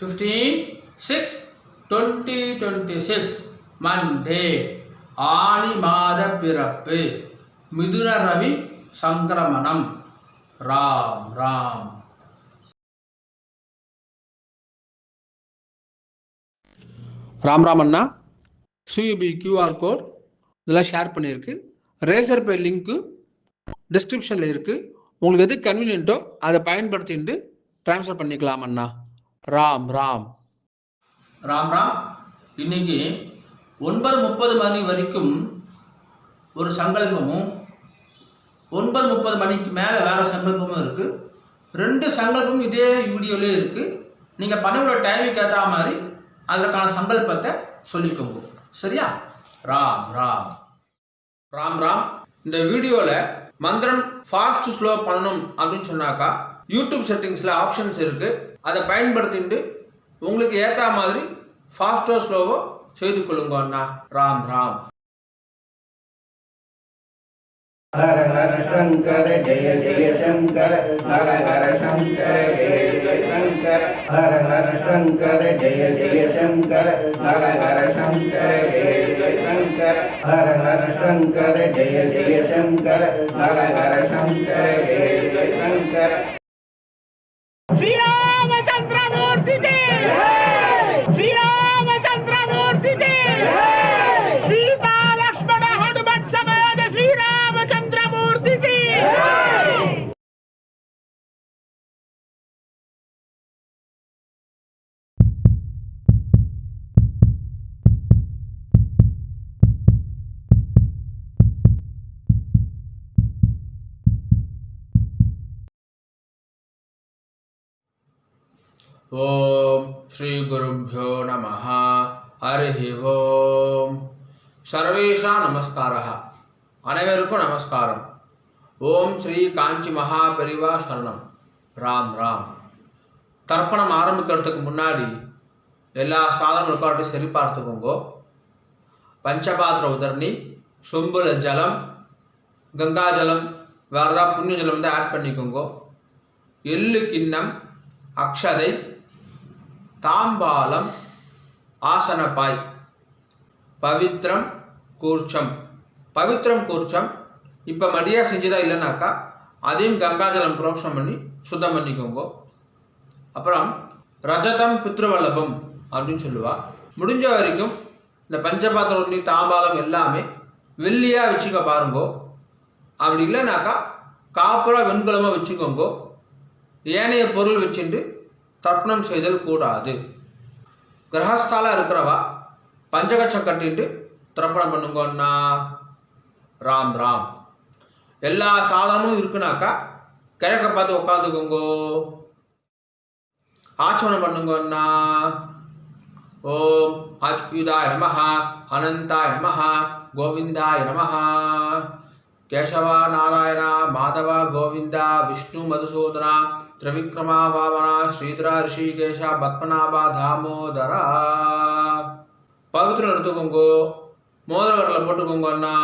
15/6/2026 Monday ஆனி மாத பிறப்பு மிதுன ரவி சங்கிரமணம். ராம் ராம். ராம் ராம் அண்ணா. சியூபி கியூஆர் கோட் இதெல்லாம் ஷேர் பண்ணியிருக்கு. ரேசர் பே லிங்க்கு டிஸ்கிரிப்ஷனில் இருக்குது. உங்களுக்கு எது கன்வீனியன்ட்டோ அதை பயன்படுத்திட்டு ட்ரான்ஸ்ஃபர் பண்ணிக்கலாம் அண்ணா. ராம் ராம். ராம் ராம். இன்னைக்கு 9:30 மணி வரைக்கும் ஒரு சங்கல்பமும் 9:30 மணிக்கு மேலே வேறு சங்கல்பமும் இருக்குது. 2 சங்கல்பமும் இதே வீடியோவிலே இருக்குது. நீங்கள் பண்ணோட டைமுக்கு ஏற்ற மாதிரி அதற்கான சங்கல்பத்தை சொல்லிக்கோங்க. சரியா? ராம் ராம். ராம் ராம். இந்த வீடியோவில் மந்திரம் ஃபாஸ்ட் ஸ்லோ பண்ணணும் அப்படின்னு சொன்னாக்கா யூடியூப் செட்டிங்ஸில் ஆப்ஷன்ஸ் இருக்குது. அதை பயன்படுத்திட்டு உங்களுக்கு ஏற்ற மாதிரி ஃபாஸ்ட்டோ ஸ்லோவோ செய்து கொள்ளுங்க அண்ணா. ராம் ராம். ஹர ஹர சங்கர ஜெய ஜெய சங்கர ஹர ஹர சங்கர ஜெய ஜெய சங்கர ஹர ஹர சங்கர ஜெய ஜெய சங்கர ஹர ஹர சங்கர ஜெய ஜெய சங்கர ஹர ஹர சங்கர ஜெய ஜெய சங்கர ஹர ஹர சங்கர ஜெய ஜெய சங்கர. श्री रामचंद्र मूर्ति के श्री रामचंद्र मूर्ति के सीता लक्ष्मण हनुमत समेत श्री रामचंद्र मूर्ति की. ஓம் ஸ்ரீ குருப்யோ நமஹ. ஹரிஹி ஓம். சர்வேஷா நமஸ்காரः. அனைவருக்கும் நமஸ்காரம். ஓம் ஸ்ரீ காஞ்சி மகா பெரிவா சரணம். ராம் ராம். தர்ப்பணம் ஆரம்பிக்கிறதுக்கு முன்னாடி எல்லா சாதனங்களுக்கும் சரி பார்த்துக்கோங்க. பஞ்சபாத்திர உதரணி, சொம்புல ஜலம், கங்கா ஜலம், வேறு ஏதாவது புண்ணிய ஜலம் வந்து ஆட் பண்ணிக்கோங்க. எள்ளு கிண்ணம், அக்ஷதை, தாம்பாலம், ஆசனப்பாய், பவித்ரம் கூர்ச்சம். பவித்ரம் கூர்ச்சம் இப்போ மடியாக செஞ்சுதான் இல்லைனாக்கா அதையும் கங்காஜலம் புரோக்ஷம் பண்ணி சுத்தம் பண்ணிக்கோங்க. அப்புறம் ரஜதம் பித்ருவல்லபம் அப்படின்னு சொல்லுவா. முடிஞ்ச வரைக்கும் இந்த பஞ்சபாத்திரம் உண்ணி தாம்பாலம் எல்லாமே வெள்ளியாக வச்சுக்க பாருங்கோ. அப்படி இல்லைனாக்கா காப்புரா வெண்கலமாக வச்சுக்கோங்க. ஏனைய பொருள் வச்சுட்டு தர்ப்பணம் செய்தல் கூடாது. கிரகஸ்தாலாக இருக்கிறவா பஞ்சகட்சம் கட்டிட்டு தர்ப்பணம் பண்ணுங்கன்னா. ராம் ராம். எல்லா சாதனமும் இருக்குனாக்கா கிழக்க பார்த்து உட்காந்துக்கோங்கோ. ஆச்சமனம் பண்ணுங்கன்னா. ஓம் அச்சுதாய நமஹ, அனந்தாய நமஹ, கோவிந்தாய நமஹ. கேசவா நாராயண மாதவ கோவிந்த விஷ்ணு மதுசூதன திரிவிக்ரமா பாவன ஸ்ரீதர ரிஷிகேஷ பத்மநாப தாமோதர. பவித்திரம் எடுத்துக்கோங்கோ. மோதிர வரல போட்டுக்கோங்க அண்ணா.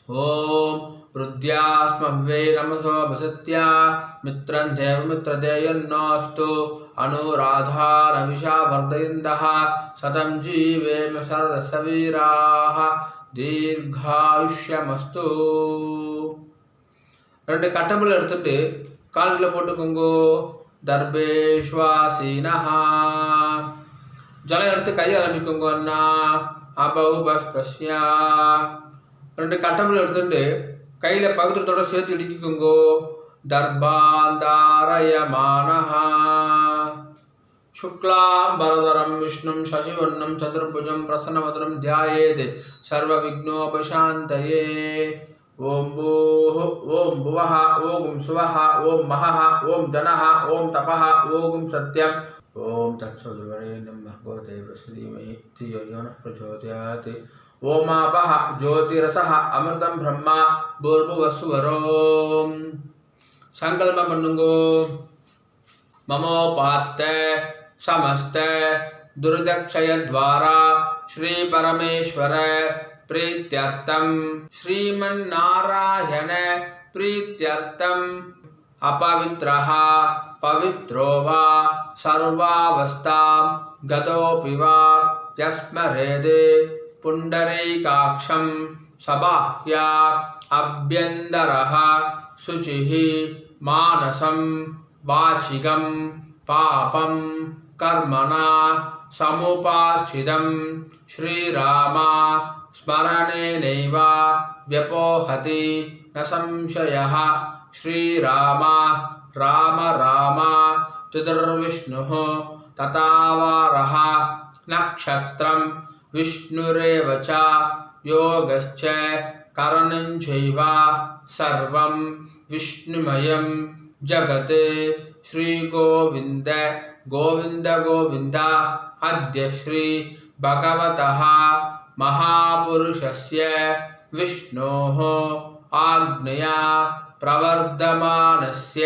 ஓம் ருத்யாஸ்மவ்வே நமசோ வசத்யா மித்ரம் தேவ மித்ரதேயன்னோஸ்து அனுராதா நவிஷா வர்தயந்தः சதம் ஜீவேம சரதசவீராः தீர்காயுஷ்யமஸ்து. 2 கட்டம்புல எடுத்துட்டு கால்களை போட்டுக்கோங்கோ. தர்பேஷ்வாசீனஹா. ஜலம் எடுத்து கை அலம்பிக்கோங்க அண்ணா. அபௌபஸ்பிரஸ்யா. 2 கட்டம்புல எடுத்துட்டு கையில் பவித்திரத்தோட சேர்த்து இடிக்கோங்கோ. தர்பாந்தாரயமானஹா. शुक्लांबरधरं विष्णुं शशिवर्णं चतुर्भुजं प्रसन्नवदनं ध्यायेत् सर्वविघ्नोपशान्तये. ओम भूः ओम भुवः ओम सुवः ओम महः ओम जनः ओम तपः ओम सत्यं. ओम तत्सवितुर्वरेण्यं भर्गो देवस्य धीमहि धियो यो नः प्रचोदयात्. ओमापः ज्योतिरसः अमृतं ब्रह्मा भूर्भुवस्सुवरोम्. संकल्पம் பண்ணுங்கோ. ममोपात्त समस्त दुर्दक्षय द्वारा श्री परमेश्वर प्रीत्यर्थम श्रीमन्नारायण प्रीत्यर्थम अपवित्रः पवित्रो वा सर्वावस्थां गतोऽपि वा यस्मरेदे पुण्डरीकाक्षं सबाह्या अभ्यन्तरः शुचिः मानसं वाचिकं पापं कर्मणा समुपाश्रितं श्रीराम स्मरणेनैव व्यपोहति न संशयः। श्रीराम राम राम चतुर्विष्णुः तथावारः नक्षत्रं विष्णुरेव च योगश्च करणं चैव सर्वं विष्णुमयं जगत्। श्रीगोविन्द गोविन्द गोविन्द। अद्य श्री भगवतः महापुरुषस्य विष्णोः आज्ञया प्रवर्धमानस्य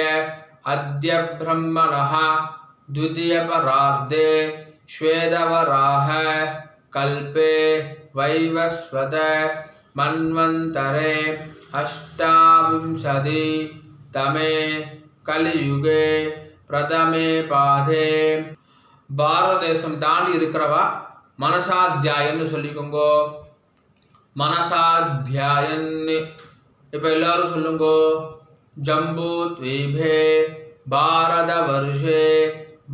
अद्य ब्रह्मणः द्वितीयपरार्धे श्वेतवराह कल्पे वैवस्वत मन्वन्तरे अष्टाविंशतितमे कलियुगे प्रथमे पादे பாரத தேசம் தாண்டி இருக்கிறவா மனசாத்தியாயன்னு சொல்லிக்கோங்கோ. மனசாத்தியாயன்னு இப்போ எல்லாரும் சொல்லுங்கோ. ஜம்பூ த்வீபே பாரத வருஷே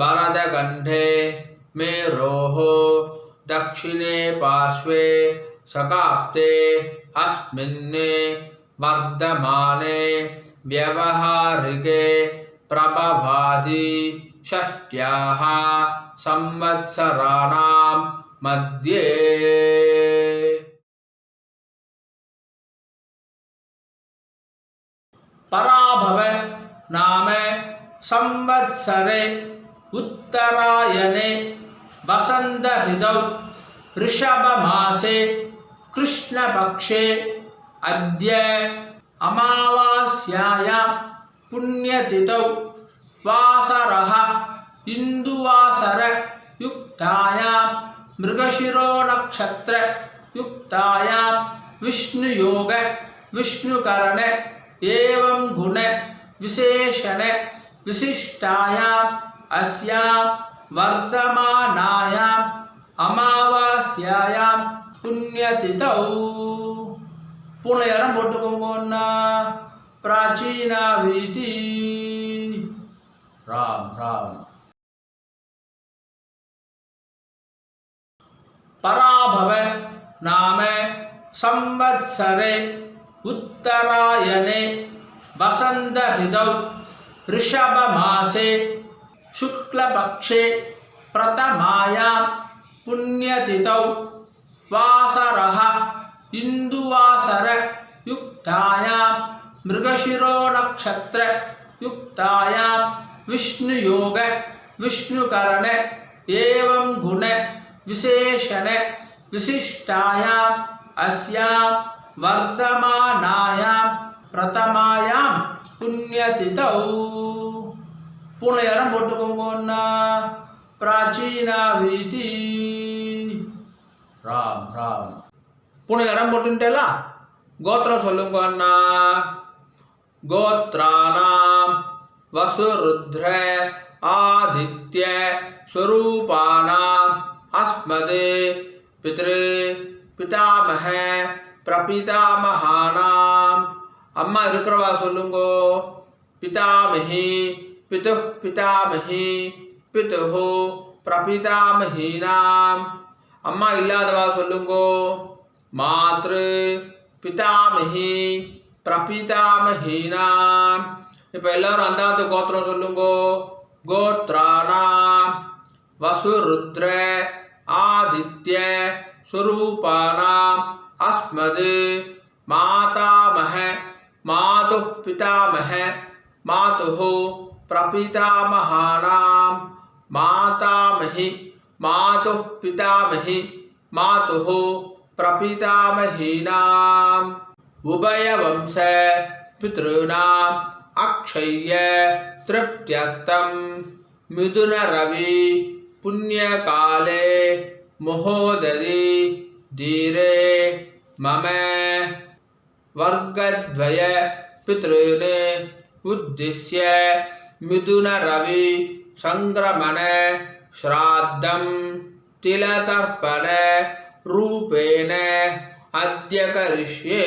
பரத கண்டே மேரோஹோ தக்ஷிணே பார்ஷ்வே சகாப்தே அஸ்மின்னே வர்தமானே व्यवहारिके प्रभवादि षष्ट्याः संवत्सराणां मध्ये पराभव नाम संवत्सरे उत्तरायणे वसंत ऋतौ ऋषभ मासे कृष्णपक्षे अद्य अमावास्यायां पुण्यतिथौ वासरः इंदुवासर युक्तायां मृगशिरो नक्षत्र युक्तायां विष्णुयोग विष्णुकरण एवं गुण विशेषण विशिष्टायां अस्यां वर्धमानायां अमावास्यायां पुण्यतिथौ पुनः बोट्टुकोंगोन्ना प्राचीना वीति राम राम पराभव नाम संवत्सरे उत्तरायणे वसंत ऋतौ ऋषभ मासे शुक्लपक्षे प्रथमायां पुण्यतिथौ वासरः इंदुवासर युक्तायां मृगशिरो नक्षत्र युक्तायां विष्णुयोग विष्णुकरण एवं गुण विशेषण विशिष्टायां अस्यां वर्धमानायां प्रथमायां पुण्यतिथौ पुनः बोट्टुकोंगोन्ना प्राचीना वीति राम राम पुनः इடம் போட்டுட்டேல கோத்திரம் சொல்லுங்க அண்ணா கோத்ரானாம் வசுருத்ர ஆதித்ய ஸ்வரூபானாம் அஸ்மதே பித்ரு பிதாமஹ பிரபிதாமஹானாம் அம்மா இருக்கிறவா சொல்லுங்க பிதாமஹி பிது பிதாமஹி பிதுஹு பிரபிதாமஹீனாம் அம்மா இல்லாதவா சொல்லுங்க मातृ पितामही प्रपितामहीनाम இப்போ எல்லாரும் அந்தாத்து கோத்திரம் சொல்லுங்கோ கோத்ரானாம் வசுருத்ர ஆதித்ய ஸ்வரூபானாம் அஸ்மது மாதாமஹ மாது பிதாமஹ மாதுஹு பிரபிதாமஹானாம் மாதாமஹி மாது பிதாமஹி மாதுஹு प्रपितामहीनाम् उभयवंश पितॄणाम् अक्षय्य तृप्त्यर्थं मिथुन रवि पुण्यकाले महोदधि धीरे मम वर्गद्वय पितॄन् उद्दिश्य மிதுன ரவி சங்கிரமண ஸ்ராத்தம் திலதர்ப்பண ரூபேன அத்ய கரிஷ்யே.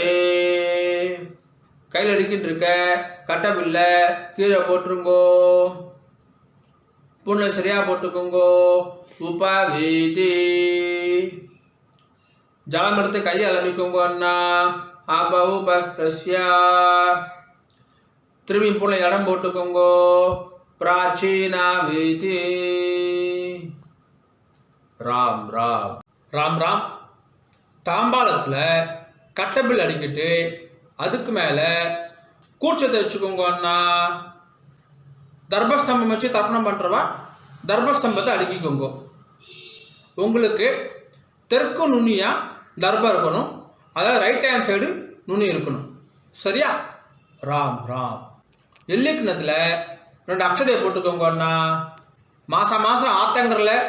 கையில் அடிக்கிட்டு இருக்க கட்டபில்லை கீழே போட்டுருங்கோ. புண்ணை சரியா போட்டுக்கோங்கோ. உபவீதி ஜலம் எடுத்து கையை அலம்பிக்கோங்க அண்ணா. அபௌபஸ்ய திரும்பி புண்ணை இடம் போட்டுக்கோங்கோ. பிராச்சீனா வீதி. ராம் ராம் ராம் ராம். தாம்பாளத்தில் கட்டபில் அடிக்கிட்டு அதுக்கு மேலே கூர்ச்சத்தை வச்சுக்கோங்க அண்ணா. தர்பஸ்தம்பம் வச்சு தர்ப்பணம் பண்ணுறவா தர்பஸ்தம்பத்தை அடுக்கிக்கோங்க. உங்களுக்கு தெற்கு நுனியாக தர்பம் இருக்கணும், அதாவது ரைட் ஹேண்ட் சைடு நுனி இருக்கணும். சரியா? ராம் ராம். எள்ளி கிணத்துல 2 அக்ஷதையை போட்டுக்கோங்க அண்ணா. மாதம் ஆத்தங்கரில்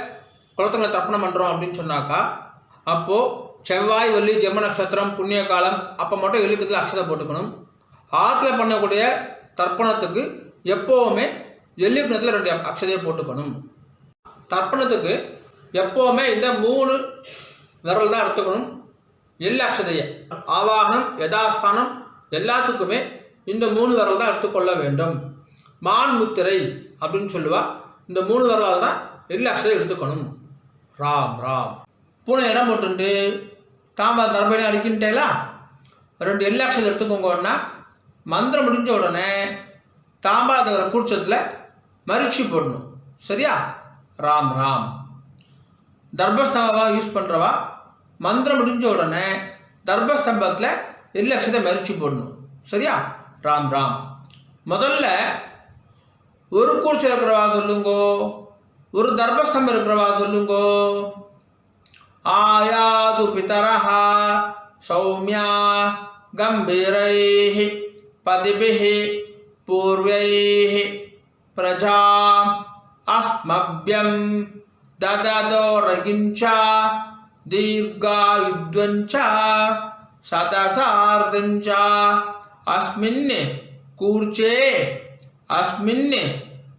குளத்தங்களை தர்ப்பணம் பண்ணுறோம் அப்படின்னு சொன்னாக்கா அப்போது செவ்வாய் வெள்ளி ஜென்ம நட்சத்திரம் புண்ணிய காலம் அப்போ மட்டும் எள்ளிக்கத்தில் அக்ஷதை போட்டுக்கணும். ஆற்றுல பண்ணக்கூடிய தர்ப்பணத்துக்கு எப்போவுமே எள்ளிக்கிணத்தில் 2 அக்ஷதையை போட்டுக்கணும். தர்ப்பணத்துக்கு எப்போவுமே இந்த 3 விரல் தான் எடுத்துக்கணும். எள்ளு அக்ஷதையை ஆவாகனம் யதாஸ்தானம் எல்லாத்துக்குமே இந்த 3 விரல் தான் எடுத்துக்கொள்ள வேண்டும். மான் முத்திரை அப்படின்னு சொல்லுவா. இந்த 3 விரலால் தான் எள்ளு அக்ஷதை எடுத்துக்கணும். ராம் ராம். பூனை இடம் போட்டுண்டு தாம்பா தர்பணி அடிக்கின்றேலா 2 எள்ளு அக்ஷதை எடுத்துக்கோங்கன்னா மந்திரம் முடிஞ்ச உடனே தாம்பாதவர கூர்ச்சத்தில் மரிச்சு போடணும். சரியா? ராம் ராம். தர்பஸ்தம்பமாக யூஸ் பண்ணுறவா மந்திரம் முடிஞ்ச உடனே தர்பஸ்தம்பத்தில் எள்ளு அக்ஷதை மரிச்சு போடணும். சரியா? ராம் ராம். முதல்ல ஒரு கூர்ச்சம் இருக்கிறவா சொல்லுங்கோ, ஒரு தர்பஸ்தம்பம் இருக்கிறவா சொல்லுங்கோ. ஆயாது பிதரஹா சௌமியா கம்பீரைஹி பதிபிஹி பூர்வைஹி பிரஜாம் அஸ்மப்யம் தததோரகிஞ்ச தீர்காயுத்வஞ்ச சதசார்தஞ்ச அஸ்மின் கூர்ச்சே அஸ்மின்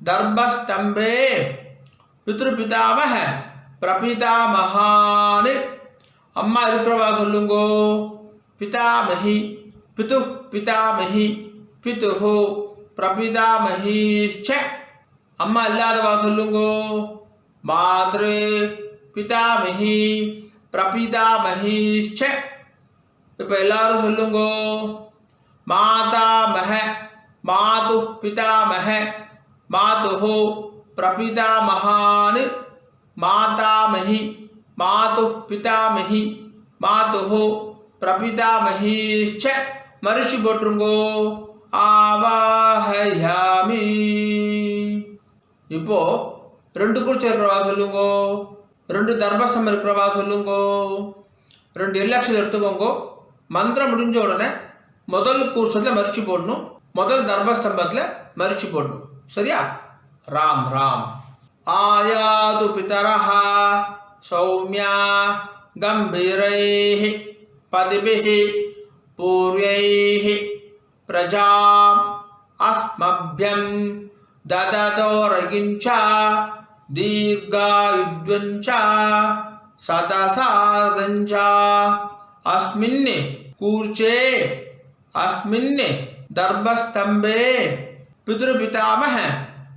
தர்பஸ்தம்பே பித்ருபிதாமஹ பிரபிதாமஹான். அம்மா இருக்கிறவா சொல்லுங்கோ. பிதாமஹி பிது பிதாமஹி பிதுஹு பிரபிதாமஹீச்ச. அம்மா இல்லாதவா சொல்லுங்கோ. மாத்ரு பிதாமஹி பிரபிதாமஹீச்ச. இப்போ எல்லாரும் சொல்லுங்கோ. மாதாமஹ மாது பிதாமஹ மாதுஹு பிரபிதாமஹான். மாதாமஹி மாது பிதாமஹி மாதுஹு பிரபிதாமஹீச்ச. மரிச்சு போட்டுருங்கோ. ஆவாஹயாமி. இப்போ 2 கூர்ச்சம் இருக்கிறவா சொல்லுங்கோ. 2 தர்பஸ்தம்பம் இருக்கிறவா சொல்லுங்கோ. 2 எள்ளு அக்ஷதை எடுத்துக்கோங்கோ. மந்திரம் முடிஞ்ச உடனே முதல் கூர்ச்சத்தில் மரிச்சு போடணும், முதல் தர்பஸ்தம்பத்தில் மரிச்சு போடணும். சரியா? ராம் ராம். ஆயாது பிதரஹா சௌமியா கம்பீரைஹி பதிபிஹி பூர்வைஹி பிரஜாம் அஸ்மப்யம் தததோரகிஞ்ச தீர்காயுத்வஞ்ச சதசார்தஞ்ச அஸ்மின் கூர்ச்சே அஸ்மின் தர்பஸ்தம்பே பித்ருபிதாமஹ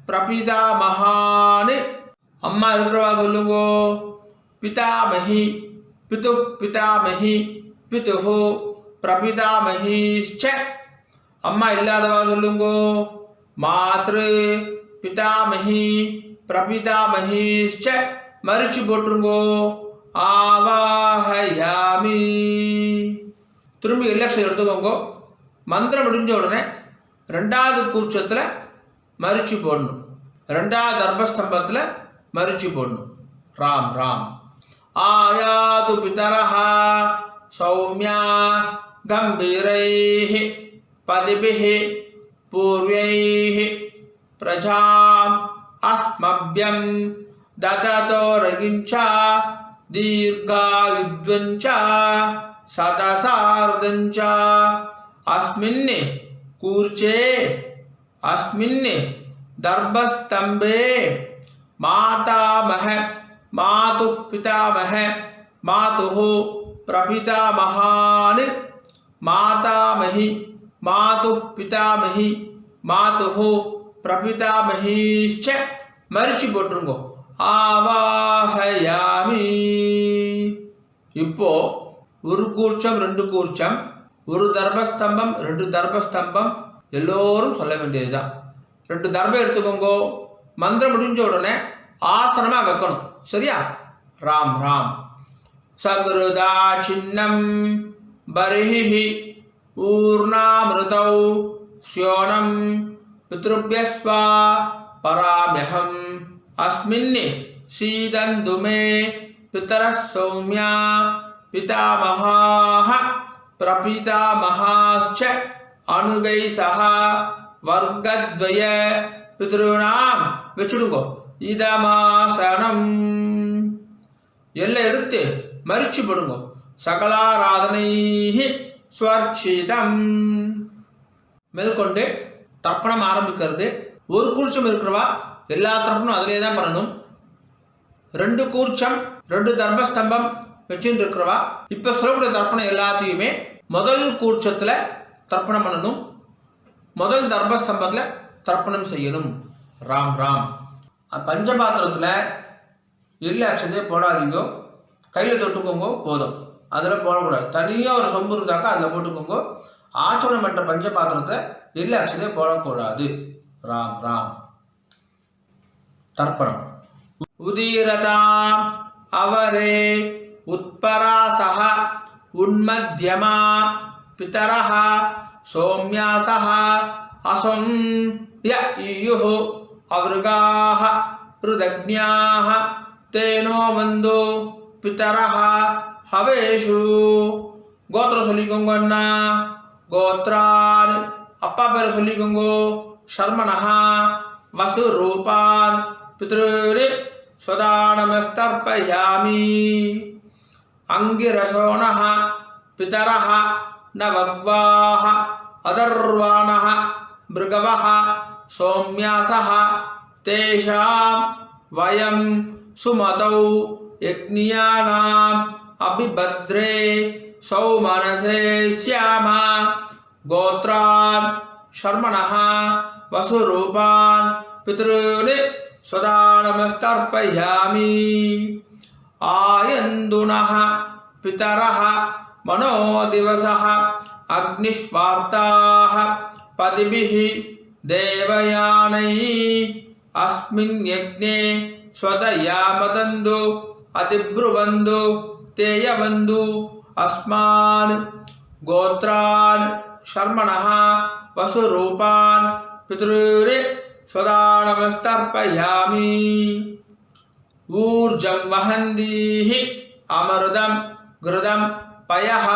பிரபிதாமஹான். அம்மா இருக்கிறவா சொல்லுங்கோ. பிதாமஹி பிது பிதாமஹி பிதுஹு பிரபிதாமஹீச்ச. அம்மா இல்லாதவா சொல்லுங்கோ. மாத்ரு பிதாமஹி பிரபிதாமஹீச்ச. மரிச்சு போட்டுருங்கோ. ஆவாஹயாமி. திரும்பி எள்ளு அக்ஷதை எடுத்துக்கோங்க. மந்திரம் முடிஞ்ச உடனே 2வது கூர்ச்சத்தில் மரிச்சு போடணும், 2வது தர்பஸ்தம்பத்தில் மரிச்சு போடணும். ராம் ராம். ஆயாது பிதரஹா சௌமியா கம்பீரைஹி பதிபிஹி பூர்வைஹி பிரஜாம் அஸ்மப்யம் தததோரகிஞ்ச தீர்காயுத்வஞ்ச சதசார்தஞ்ச அஸ்மின் கூர்ச்சே அஸ்மின் दर्भस्तंभे मातामह मातुः पितामह मातुः प्रपितामहान् मातामही मातुः पितामही मातुः प्रपितामहीश्च मरिச்சு போட்டுருங்கோ ஆவாஹயாமி. இப்போ ஒரு கூர்ச்சம் ரெண்டு கூர்ச்சம், ஒரு தர்பஸ்தம்பம் ரெண்டு தர்பஸ்தம்பம் எல்லோரும் சொல்ல வேண்டியதுதான். ரெண்டு தர்பம் எடுத்துக்கோங்க. மந்திரம் முடிஞ்ச உடனே ஆசனமா வைக்கணும். சரியா? ராம் ராம். சகிருதா சின்னம் பரிஹி ஊர்ணாமிருதௌ ஸ்யோனம் பித்ருப்யஸ்வா பராம்யஹம் அஸ்மின் சீதந்து மே பிதரः சௌம்யா பிதாமகாः பிரபிதாமகாश्च அனுகை சஹ வர்க்கத்வய பித்ருணாம் வச்சுடுங்கோ. இதமாசனம் எல்லாம் எடுத்து மறிச்சு போடுங்க. சகலாராதனை ஸ்வர்ச்சிதம். மேற்கொண்டு தர்ப்பணம் ஆரம்பிக்கிறது. ஒரு கூர்ச்சம் இருக்கிறவா எல்லா தர்ப்பணம் அதிலே தான் பண்ணணும். ரெண்டு கூர்ச்சம் ரெண்டு தர்பஸ்தம்பம் வச்சுட்டு இருக்கிறவா இப்போ சொல்லக்கூடிய தர்ப்பணம் எல்லாத்தையுமே முதல் கூர்ச்சத்தில் தர்ப்பணம் பண்ணணும், முதல் தர்பஸ்தம்பத்தில் தர்ப்பணம் செய்யணும். ராம் ராம். பஞ்சபாத்திரத்தில் எள்ளு அக்ஷதையை போடாதீங்க, கையில் தொட்டுக்கோங்க போதும். அதில் போடக்கூடாது. தனியாக ஒரு சொம்பு இருந்தாக்கா அதில் போட்டுக்கோங்க. ஆச்சமனம் பண்ணுற பஞ்சபாத்திரத்தை எள்ளு அக்ஷதையை போடக்கூடாது. ராம் ராம். தர்ப்பணம். உதீரதாம் அவரே உத்பராசஹ உன்மத்யமா பிதரஹ சௌம்யாசஹ அசம் ய இயுः அவருகாஹ ருதக்ஞாஹ தேனோ வந்தோ பிதரஹ ஹவேஷு. கோத்திரம் சொல்லிக்கோங்க அண்ணா. கோத்ரான் அப்பா பேரை சொல்லிக்கோங்க. ஷர்மணஹ வசுரூபான் பித்ருரி ஸ்வதானமஸ்தர்ப்பயாமி. அங்கிரசோணஹ பிதரஹ நவக்வாஹ அதர்வாணஹ மிருகவஹ சௌம்யாசஹ தேஷாம் வயம் சுமதௌ யக்ஞானாம் அபிபத்ரே சௌமனசே ஸ்யாமா. கோத்ரான் ஷர்மணஹ வசுரூபான் பித்ருனி ஸ்வதானமஸ்தர்ப்பயாமி. ஆயந்துனஹ பிதரஹ மனோதிவசஹ அக்னிஷ்வார்த்தாஹ பதிபிஹி தேவயானை அஸ்மின் யக்ஞே ஸ்வதயாமதந்து அதிப்ருவந்து தேயவந்து அஸ்மான். கோத்ரான் ஷர்மணஹ வசுரூபான் பித்ருரி ஸ்வதானமஸ்தர்ப்பயாமி. ஊர்ஜம் வஹந்தீஹி அமிர்தம் கிருதம் பயஹ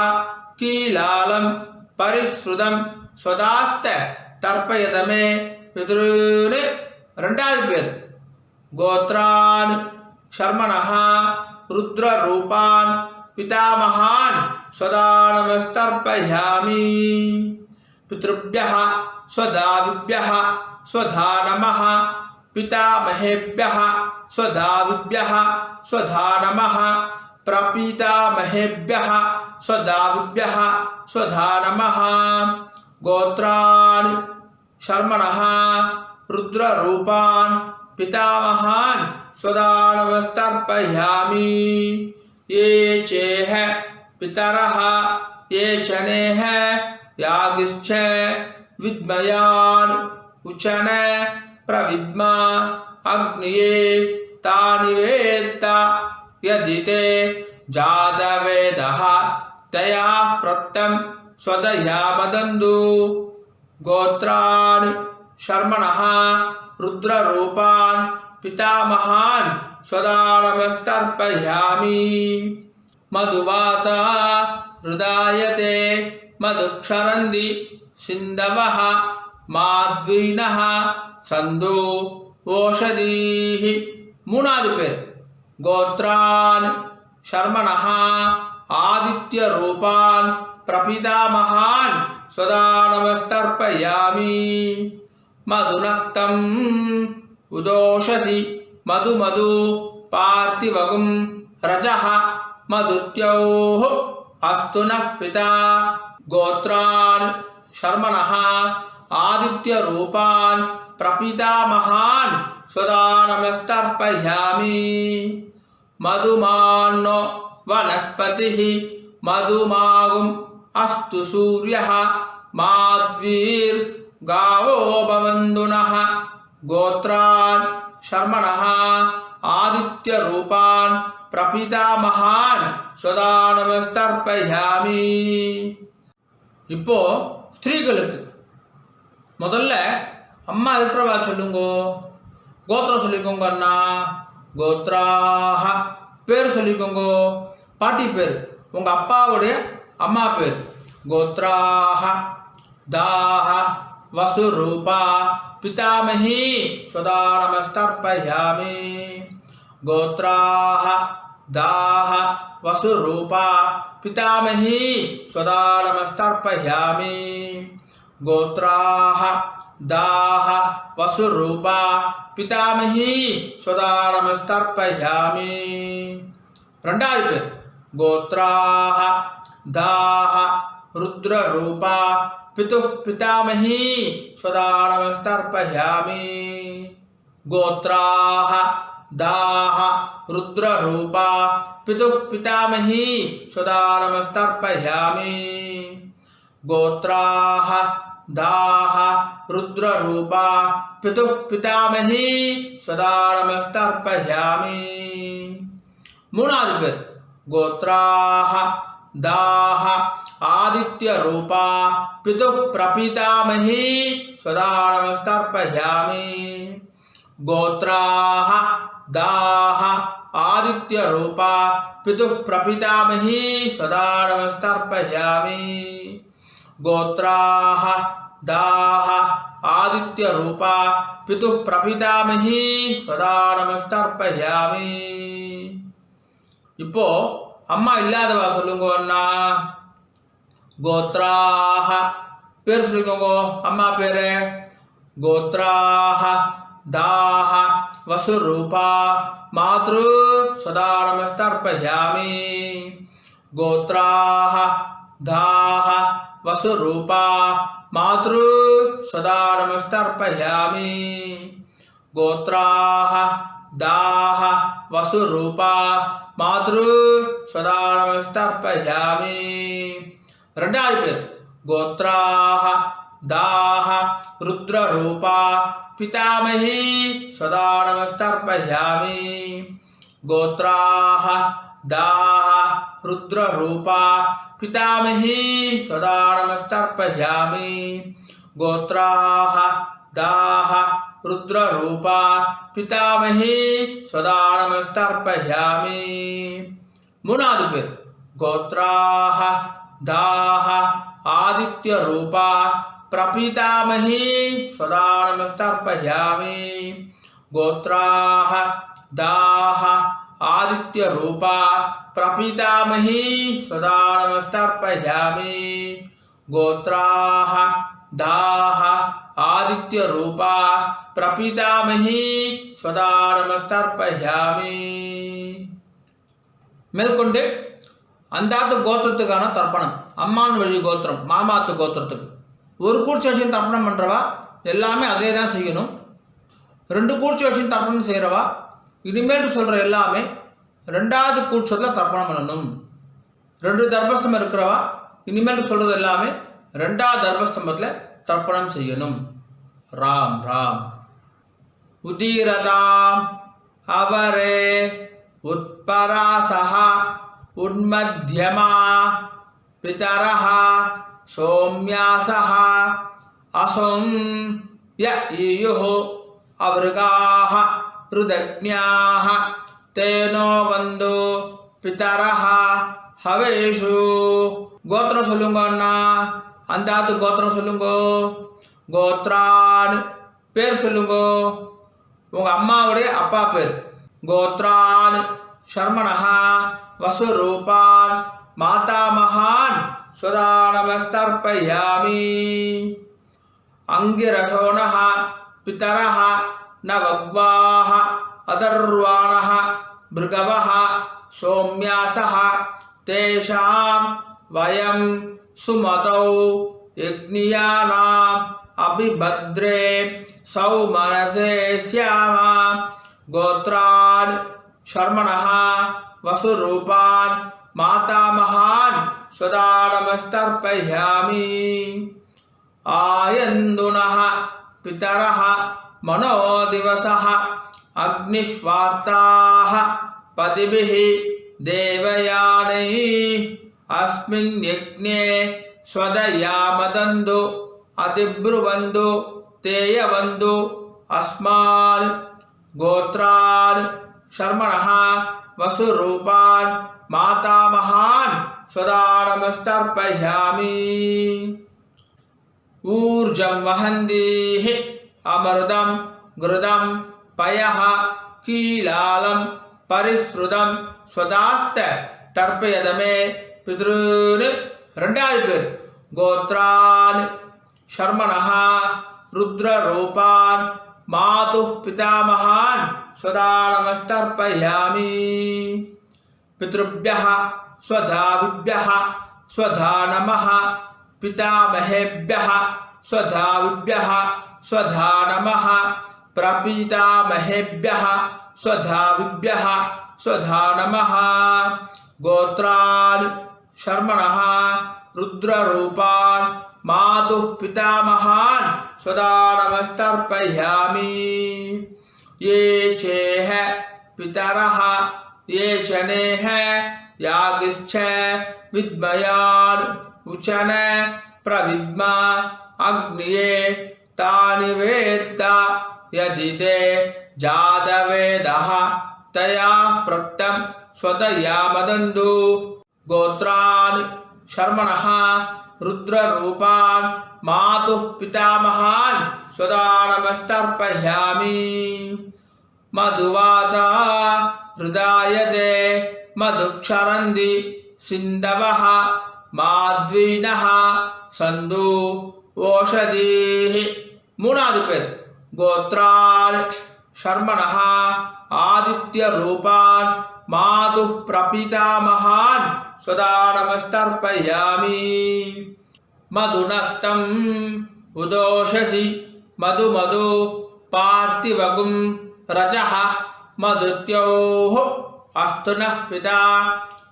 கீலாலம் பரிஸ்ருதம் ஸ்வதாஸ்த தர்ப்பயதமே பித்ருனி. ரெண்டாவது பேர். கோத்ரான் ஷர்மணஹ ருத்ரரூபான் பிதாமகான் ஸ்வதானமஸ்தர்ப்பயாமி. பித்ருभ्यः स्वदाविभ्यः स्वधा नमः पितामहेभ्यः स्वदाविभ्यः स्वधा नमः प्रपितामहेभ्यः स्वदाविभ्यः स्वधा नमः. गोत्रान् शर्मणः रुद्ररूपान् पितामहान् स्वदानमस्तर्पयामि. ये चेह पितरः ये चनेह यागिश्च विद्मयान् उचन प्रविद्मा अग्निये तानि वेत्त यदि ते जातवेदः तया प्रत्तं स्वदया वदन्तु. गोत्रान् शर्मणः रुद्ररूपान् पितामहान् स्वदानमस्तर्पयामि. मधुवाता हृदायते मधुक्षरन्ति सिन्धवः माध्वीनः सन्दो ओषधीः. மூணாவது பேர். கோத்ரான் शर्मणः आदित्य रूपान् प्रपितामहान् स्वदानमस्तर्पयामि. மதுநக்தம் உதோஷதி மது மது பார்த்திவகும் ரஜஹ மதுத்யோஹ அஸ்து நः பிதா கோத்ரான் ஷர்மணः ஆதித்ய ரூபான் பிரபிதாமகான் ஸ்வதானமஸ்தர்ப்பயாமி மதுமான்னோ வனஸ்பதிः மதுமாகும் அஸ்து சூர்யः மாத்வீர் गावो भवन्तु नः गोत्रान् शर्मणः आदित्य रूपान् प्रपितामहान् स्वदानमस्तर्पयामि. இப்போ ஸ்திரீகளுக்கு முதல்ல அம்மா இருக்கிறவா சொல்லுங்கோ, கோத்திரம் சொல்லிக்கோங்க. அண்ணா கோத்ராஹ பேர் சொல்லிக்கோங்கோ, பாட்டி பேர், உங்க அப்பாவுடைய அம்மா பேர். கோத்ராஹ दाह वसुरूपा पितामही स्वदानमस्तर्पयामि. गोत्राः दाह वसुरूपा पितामही स्वदानमस्तर्पयामि. गोत्राः दाह वसुरूपा पितामही स्वदानमस्तर्पयामि. ரெண்டாவது பேர் गोत्राः दाह रुद्ररूपा पितुः पितामही स्वदानमस्तर्पयामि. गोत्राः दाह रुद्ररूपा पितुः पितामही स्वदानमस्तर्पयामि. गोत्राः दाह रुद्ररूपा पितुः पितामही स्वदानमस्तर्पयामि. மூணாவது பேர் गोत्राः दाह आदित्य रूपा पितुः प्रपितामही स्वदानमस्तर्पयामि. गोत्राः दाह आदित्य रूपा पितुः प्रपितामही स्वदानमस्तर्पयामि. गोत्राः दाह आदित्य रूपा पितुः प्रपितामही स्वदानमस्तर्पयामि. இப்போ அம்மா இல்லாதவா சொல்லுங்க. அண்ணா கோத்ராஹ பேர் சொல்லிக்கோங்க, அம்மா பேரு. கோத்ராஹ दाह वसुरूपा मातृ सदानमस्तर्पयामि। गोत्राः दाह वसुरूपा मातृ सदानमस्तर्पयामि। गोत्राः दाह वसुरूपा मातृ सदानमस्तर्पयामि। ரெண்டாவது பேர் गोत्राः दाह रुद्ररूपा पितामही सदानमस्तर्पयामि। गोत्राः दाह रुद्ररूपा पितामही सदानमस्तर्पयामि। गोत्राः दाह रुद्ररूपा पितामही सदानमस्तर्पयामि। மூணாவது பேர் गोत्राः दाह आदित्य रूपा प्रपितामही सदानमस्तर्पयामि। गोत्राः दाह आदित्य रूपा प्रपितामही सदानमस्तर्पयामि। गोत्राः दाह आदित्य रूपा प्रपितामही सदानमस्तर्पयामि। மேற்கொண்டு அந்தாத்து கோத்திரத்துக்கான தர்ப்பணம். அம்மான் வழி கோத்திரம் மாமாத்து கோத்திரத்துக்கு ஒரு கூர்ச்சி வச்சு தர்ப்பணம் பண்ணுறவா எல்லாமே அதே தான் செய்யணும். ரெண்டு கூர்ச்சி வச்சு தர்ப்பணம் செய்கிறவா இனிமேல் சொல்கிற எல்லாமே ரெண்டாவது கூர்ச்சத்தில் தர்ப்பணம் பண்ணணும். ரெண்டு தர்பஸ்தம்பம் இருக்கிறவா இனிமேல் சொல்கிறது எல்லாமே ரெண்டாவது தர்பஸ்தம்பத்தில் தர்ப்பணம் செய்யணும். ராம் ராம். உதீரதாம் அவரே உத்பராசஹ உன்மத்யமா பிதரஹ சோம்யாசஹ அசோம் ய ஈயுः அவருகாஹ ருதக்ஞாஹ தேனோ வந்து பிதரஹ ஹவேஷு. கோத்திரம் சொல்லுங்க அண்ணா. அந்தாத்து கோத்திரம் சொல்லுங்க. கோத்ரான் பேர் சொல்லுங்க, உங்க அம்மாவுடைய அப்பா பேர். கோத்ரான் ஷர்மணஹ வசுரூபான் மாதாமகான் சதானமஸ்தர்ப்பயாமி. अंगिरसोणः पितरः नवग्वाः अदर्वाणः भृगवः सोम्यासः तेषां वयं सुमतौ यज्ञियानाम् अभिभद्रे सौमनसे स्यामा गोत्रान् शर्मणः वसुरूपान् मातामहान् सदा नमस्तर्पयामि आयन्दुनः पितरः मनोदिवसः अग्निष्वार्ताः पतिभिः देवयानैः अस्मिन् यज्ञे स्वदयामदन्तु अतिब्रुवन्तु तेयवन्तु अस्मान् गोत्रान् शर्मणः वसुरूपान् मातामहान् सदा नमस्तर्पयामि ऊर्जं वहन्तीः अमृतं घृतं पयः कीलालं परिश्रुतं स्वदास्त तर्पयदमे पितॄन् ரெண்டாவது பேர் கோத்ரான் शर्मणः रुद्ररूपान् मातुः पितामहान् सदा नमस्तर्पयामि पितृभ्यः स्वधाविभ्यः स्वधा नमः पितामहेभ्यः स्वधाविभ्यः स्वधा नमः प्रपीतामहेभ्यः स्वधाविभ्यः स्वधा नमः गोत्रान् शर्मणः रुद्ररूपान् मातुः पितामहान् सदा नमस्तर्पयामि ये चेह पितरः ये चनेह यागिश्च विद्मयान् उचन प्रविद्मा अग्निये तानि वेत्त यदि ते जातवेदः तया प्रक्तं स्वदयामदन्तु गोत्रान् शर्मणः रुद्ररूपान् मातुः पितामहान् सदा नमस्तर्पयामि मधुवाता हृदायते मधुक्षरन्ति सिन्धवः माध्वीनः सन्तु ओषधीः மூணாவது பேர் கோத்ரான் शर्मणः आदित्यरूपान् मातुः प्रपितामहान् सदा नमस्तर्पयामि मधुनक्तं उदोषसि मधु पार्थिवगुं रजः मधुत्योः अस्तु नः पिता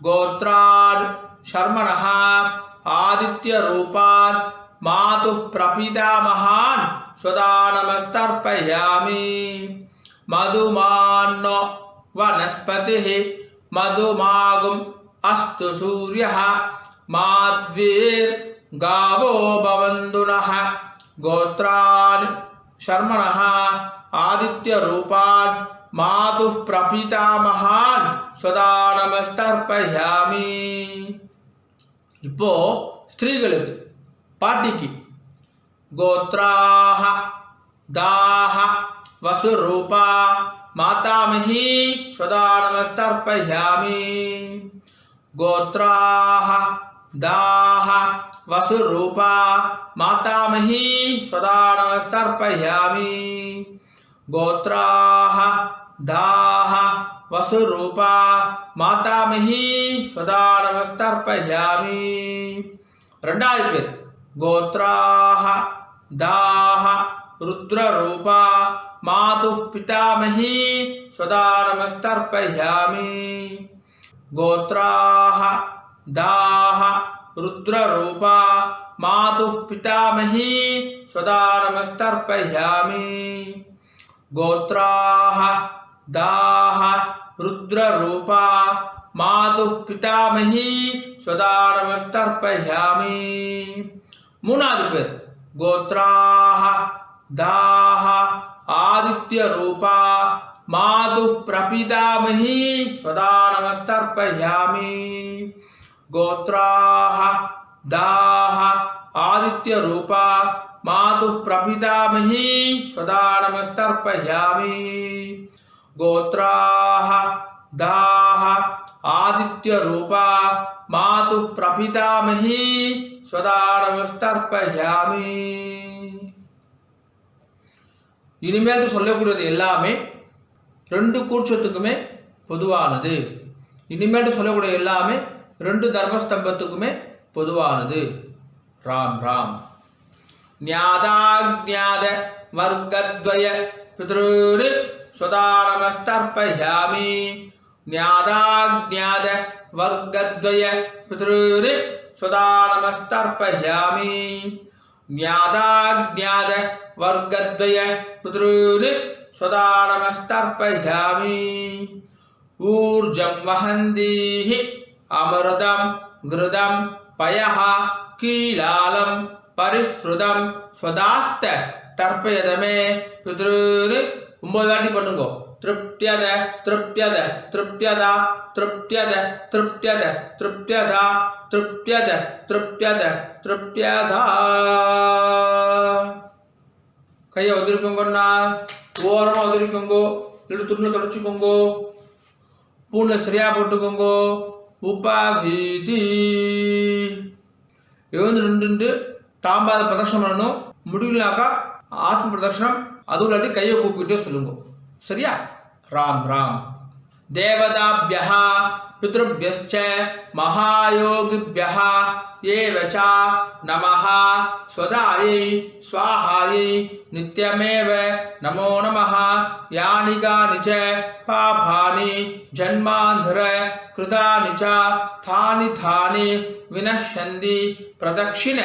गोत्रान् शर्मणः आदित्यरूपान् मातुः प्रपितामहान् सदा नमस्तर्पयामि मधुमान्नो वनस्पतिः मधुमागुम् अस्तु सूर्यः माध्वीर्गावो भवन्तु नः गोत्रान् शर्मणः आदित्यरूपान् मातुः प्रपितामहान् सदा नमस्तर्पयामि இப்போ ஸ்திரீகளுக்கு பாட்டிக்கு गोत्राः दाः वसुरूपा मातामही सदा नमस्तर्पयामि गोत्राः दाः वसुरूपा मातामही सदा नमस्तर्पयामि गोत्राः दाः वसुरूपा मातामही सदा नमस्तर्पयामि ரெண்டாவது பேர் गोत्राः दाः रुद्ररूपा मातुः पितामही सदा नमस्तर्पयामि गोत्राः दाः रुद्ररूपा मातुः पितामही सदा नमस्तर्पयामि गोत्राः दाः रुद्ररूपा मातुः पितामही सदा नमस्तर्पयामि மூணாவது பேர் गोत्राः दाः आदित्यरूपा मातुः प्रपितामही सदा नमस्तर्पयामि गोत्राः दाः आदित्यरूपा मातुः प्रपितामही सदा नमस्तर्पयामि गोत्राः दाः आदित्यरूपा मातुः प्रपितामही सदा नमस्तर्पयामि இனிமேல் சொல்லக்கூடியது எல்லாமே 2 கூர்ச்சத்துக்குமே பொதுவானது. இனிமேல் சொல்லக்கூடிய எல்லாமே 2 தர்மஸ்தம்பத்துக்குமே பொதுவானது. ராம் ராம். ஞாதாஜ்ஞாத வர்க்கத்வய பித்ருர் ஸ்வதானமஸ்தர்ப்பயாமி. ஞாதாஜ்ஞாத வர்க்கத்வய பித்ருர் ஸ்வதானமஸ்தர்ப்பயாமி. ஞாதாஜ்ஞாத வர்க்கத்வய பித்ருர் ஸ்வதானமஸ்தர்ப்பயாமி. ஊர்ஜம் வஹந்தீஹி அமிர்தம் கிருதம் பயஹ கீலாலம் பரிஸ்ருதம் ஸ்வதாஸ்த தர்ப்பயதமே பித்ருர். 9 வாட்டி பண்ணுங்க. திருப்தியத திருப்தியத திருப்தியதா திருப்தியத திருப்தியத திருப்தியதா திருப்தியத திருப்தியத திருப்தியதா. கையை உதிரிக்கோங்கண்ணா, ஓரமாக உதிரிக்கோங்கோ, இல்லாட்டி துணியில் தொடச்சிக்கோங்கோ, பூனில் சரியாக போட்டுக்கோங்கோ. உபாகீதி எழுந்து நின்று தாம்பாத பிரதர்ஷனம் பண்ணணும். முடியலனாக்கா ஆத்ம பிரதர்ஷனம், அதுவும் இல்லாட்டி கையை கூப்பிட்டே சொல்லுங்க. சரியா? ராம் ராம். தேவதாபியः பித்ருभ्यश्च மகாயோகிभ्यः ஏவச்ச நமः ஸ்வதாயை ஸ்வாஹாயை நித்யமேவ நமோ நமः. யானி கானி ச பாபானி ஜன்மாந்தர கிருதானி ச தானி தானி வினஷ்யந்தி பிரதக்ஷிண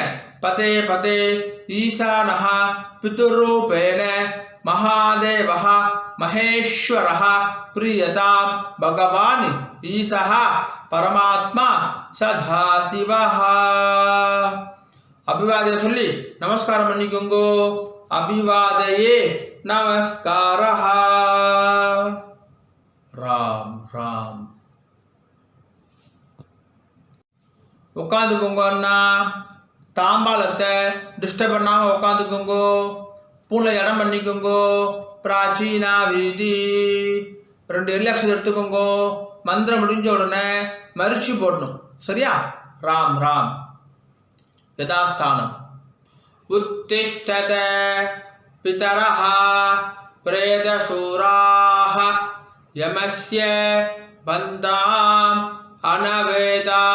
பதே பதே ஈசானः பிதுர்ரூபேண महादेवः महेश्वरः प्रियतां भगवान् ईशः परमात्मा सदाशिवः. अभिवादय சொல்லி நமஸ்காரம் பண்ணிக்கோங்க. அபிவாதயே நமஸ்காரः. ராம் ராம். உட்காந்துக்கோங்க அண்ணா. தாம்பாலத்தை டிஸ்டர்ப் பண்ணாம உட்காந்துக்கோங்க. பூனில் இடம் பண்ணிக்கோங்கோ. பிராச்சீனா வீதி 2 எல்லக்ஷன் எடுத்துக்கோங்கோ. மந்திரம் முடிஞ்ச உடனே மரிச்சி போடணும். சரியா? ராம் ராம். யதாஸ்தானம். உத்திஷ்டத பிதரஹ பிரேதசூராஹ யமஸ்ய பந்தாம் அனவேதா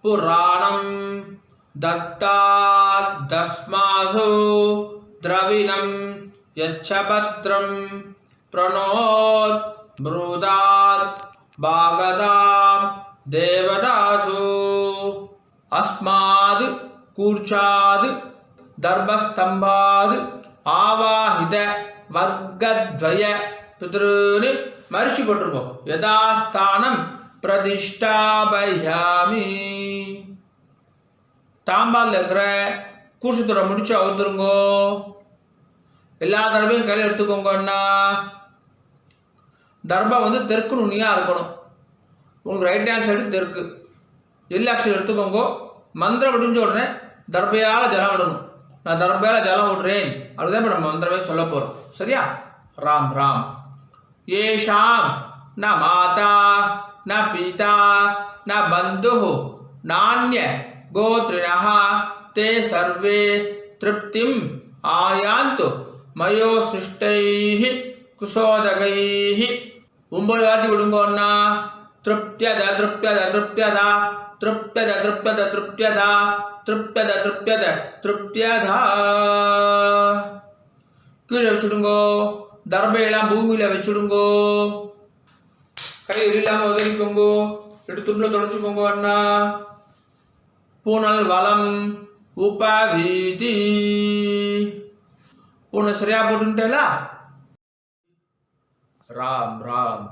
புராணம் தத்தாத் தஸ்மாசு द्रविणं यच्छपत्रं प्रणोत् ब्रूदात् भागदां देवदासु. अस्माद् कूर्चाद् दर्भस्तम्भाद् आवाहित वर्गद्वय पितॄन् மரிச்சு போட்டுருக்கோம். யதாஸ்தானம் பிரதிஷ்டாபயாமி. தாம்பால் இருக்கிற கூர்ஷத்தோட முடிச்சு அவுத்துருங்கோ. எல்லா தர்பையும் கையில் எடுத்துக்கோங்க அண்ணா. தர்பா தெற்கு நுனியாக இருக்கணும். உங்களுக்கு ரைட் ஹேண்ட் சைடு தெற்கு. எல்லாக்ஷன் எடுத்துக்கோங்க. மந்திரம் முடிஞ்ச உடனே தர்பையால் ஜலம் விடணும். நான் தர்பையால் ஜலம் விடுறேன் அதுதான் இப்போ நம்ம மந்திரமே சொல்ல போகிறோம். சரியா? ராம் ராம். ஏஷாம் ந மாதா ந பிதா ந பந்து நானிய கோத்ரிணः ते सर्वे तृप्तिम आयान्तु मयो सृष्टैः कुसोदगैः. 9 வாட்டி விடுங்க அண்ணா. திருப்தியத திருப்தியத திருப்தியதா திருப்தியத திருப்தியத திருப்தியதா திருப்தியத திருப்தியத திருப்தியதா. கீழே வச்சுடுங்கோ. தர்பையெல்லாம் பூமியில் வச்சுடுங்கோ. கை இல்லாமல் உதவிக்கோங்கோ. எடுத்து துணியில் தொடச்சிக்கோங்க அண்ணா. பூனல் வளம் உபாவீதி. பூனை சரியா போட்டுட்டேலா? ராம் ராம்.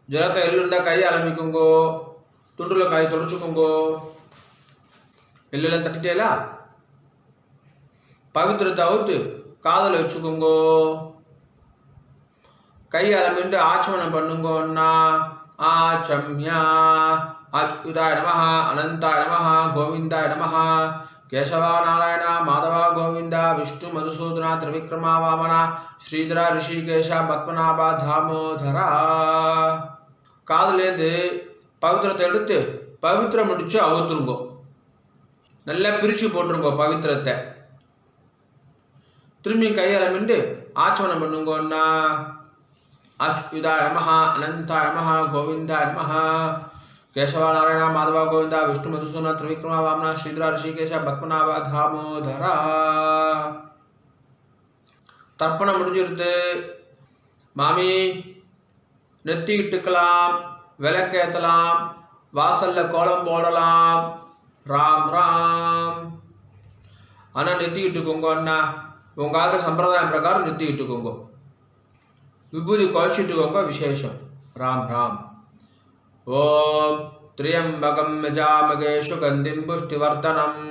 ஜலத்தை எள்ளுண்டா கை ஆரம்பிக்குங்கோ. துண்டுல கை தொடச்சுக்கோங்கோ. எள்ளெல்லாம் தட்டிட்டேலா? பவித்திரத்தை அவுத்து காதல வச்சுக்கோங்கோ. கை ஆரம்பிட்டு ஆச்சமனம் பண்ணுங்கோ அண்ணா. ஆச்சம்யா அச்சுதாய நமः அனந்தாய நமः கோவிந்தாய நமः கேசவா நாராயண மாதவா கோவிந்தா விஷ்ணு மதுசூதனா திரிவிக்ரமா வாமனா ஸ்ரீதரா ரிஷிகேஷ பத்மநாபா தாமோதரா. காதுலேருந்து பவித்திரத்தை எடுத்து பவித்திரம் முடிச்சு அவுத்துருங்கோ. நல்லா பிரித்து போட்டுருங்கோ பவித்திரத்தை. திரும்பி கையால் மிண்டு ஆச்சமனம் பண்ணுங்கண்ணா. அச்சுதாய நமஹ, அனந்தாய நமஹ, கோவிந்தாய நமஹ. கேசவ நாராயண மாதவ கோவிந்தா விஷ்ணு மதுசூதன திரிவிக்ரம வாமன ஸ்ரீதர ரிஷிகேஷ பத்மநாப தாமோதரா. தர்ப்பணம் முடிஞ்சிருது. மாமி நெத்தி இட்டுக்கலாம், விளக்கேற்றலாம், வாசல்ல கோலம் போடலாம். ராம் ராம். ஆனால் நெத்தி இட்டுக்கோங்க அண்ணா. உங்கள் சம்பிரதாயம் பிரகாரம் நெத்தி இட்டுக்கோங்க. விபூதி குழச்சிட்டுக்கோங்க, விசேஷம். ராம் ராம். ஓம் திரியம்பகம் யஜாமகே சுகந்திம் புஷ்டிவர்தனம்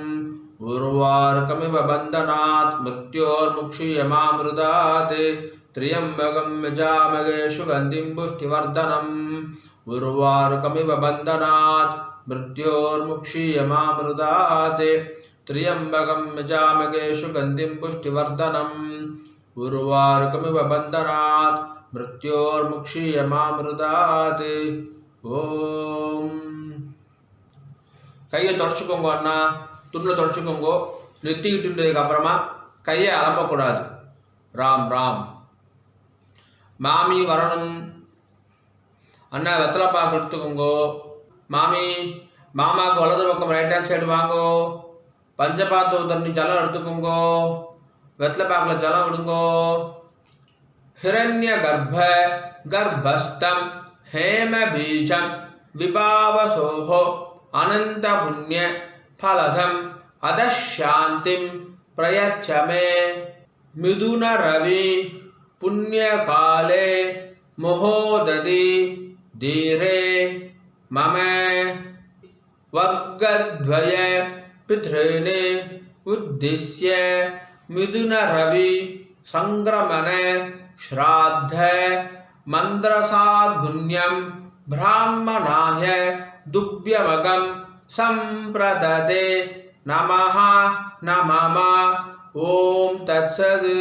உர்வாருகமிவ பந்தனாத் மிருத்யோர்முக்ஷீயமாமிருதாத். திரியம்பகம் யஜாமகே சுகந்திம் புஷ்டிவர்தனம் உர்வாருகமிவ பந்தனாத் மிருத்யோர்முக்ஷீயமாமிருதாத். திரியம்பகம் யஜாமகே சுகந்திம் புஷ்டிவர்தனம் உர்வாருகமிவ பந்தனாத் மிருத்யோர்முக்ஷீயமாமிருதாத். ஓம். கையை தொடச்சிக்கோங்க அண்ணா, துணில் தொடச்சிக்கோங்க. நெத்திக்கிட்டுன்றதுக்கு அப்புறமா கையை அலம்பக்கூடாது. ராம் ராம். மாமி வரணும் அண்ணா. வெத்தலை பாக்கு எடுத்துக்கோங்க. மாமி மாமாவுக்கு வலது பக்கம் ரைட் ஹேண்ட் சைடு வாங்கோ. பஞ்சபாத்து தண்ணி ஜலம் எடுத்துக்கோங்க. வெத்தலை பாக்கில் ஜலம் விடுங்கோ. ஹிரண்ய கர்ப்ப கர்ப்பஸ்தம் ஹேம பீஜம் விபாவசோஹோ அனந்த புண்ணிய பலதம் அதசாந்திம் பிரயச்சமே. மிதுன ரவி புண்ணிய காலே மோததி தீரே மம வர்கத்வய பித்ருனே உத்திஸ்ய மிதுன ரவி சங்கிரமண ஸ்ராத்த மந்திரசாத்குண்யம் பிராமணாய துப்யமகம் சம்பிரததே நமஹ நமம. ஓம் தத்சத்.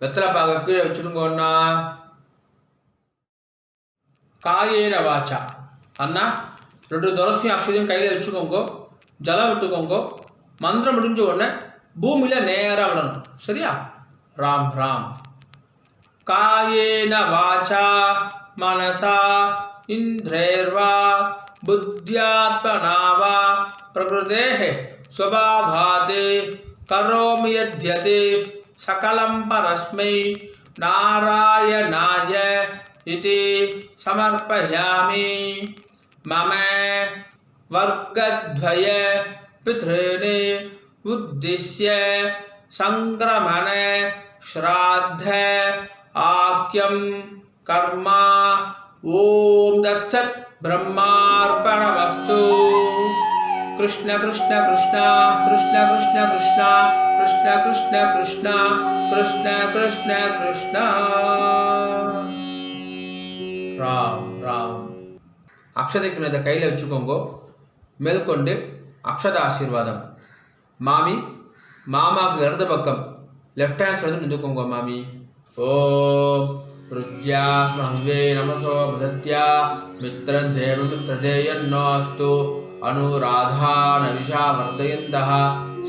வெத்தலை பாக கீழே வச்சுடுங்கண்ணா. காயேன வாச்சா அண்ணா 2 துளசி அக்ஷதையும் கையில் வச்சுக்கோங்க. ஜலம் விட்டுக்கோங்க. மந்திரம் முடிஞ்ச உடனே பூமியில் நேராக விடணும். சரியா? ராம் ராம். காயேன வாச்சா மனசா இந்திரேர்வா புத்தியாத்மனா வா பிரகிருதேஹ ஸ்வபாவாத் கரோமி யத்யத் சகலம் பரஸ்மை நாராயணாய இதி சமர்ப்பயாமி. மம வர்கத்வய பித்ருனே உத்திஸ்ய சங்கிரமண ஸ்ராத்த ஆக்யம் கர்மா. ஓம் தத்சத். பிரம்மார்ப்பணமஸ்து. கிருஷ்ண கிருஷ்ண கிருஷ்ணா கிருஷ்ண கிருஷ்ண கிருஷ்ணா கிருஷ்ண கிருஷ்ண கிருஷ்ணா கிருஷ்ண கிருஷ்ண கிருஷ்ணா. ராம் ராம். அக்ஷதைக்கு இதை கையில் வச்சுக்கோங்க. மேற்கொண்டு அக்ஷத ஆசீர்வாதம். மாமி மாமாவுக்கு இடது பக்கம் லெஃப்ட் ஹேண்ட் சைடு நின்றுக்கோங்க மாமி. ஓம் ருத்யா ஸ்மஹ்வே நமசோ பிரத்யா மித்ரதேவ மித்ரதேயன்னோஸ்து அனுராதா நவிஷா வர்தயந்தः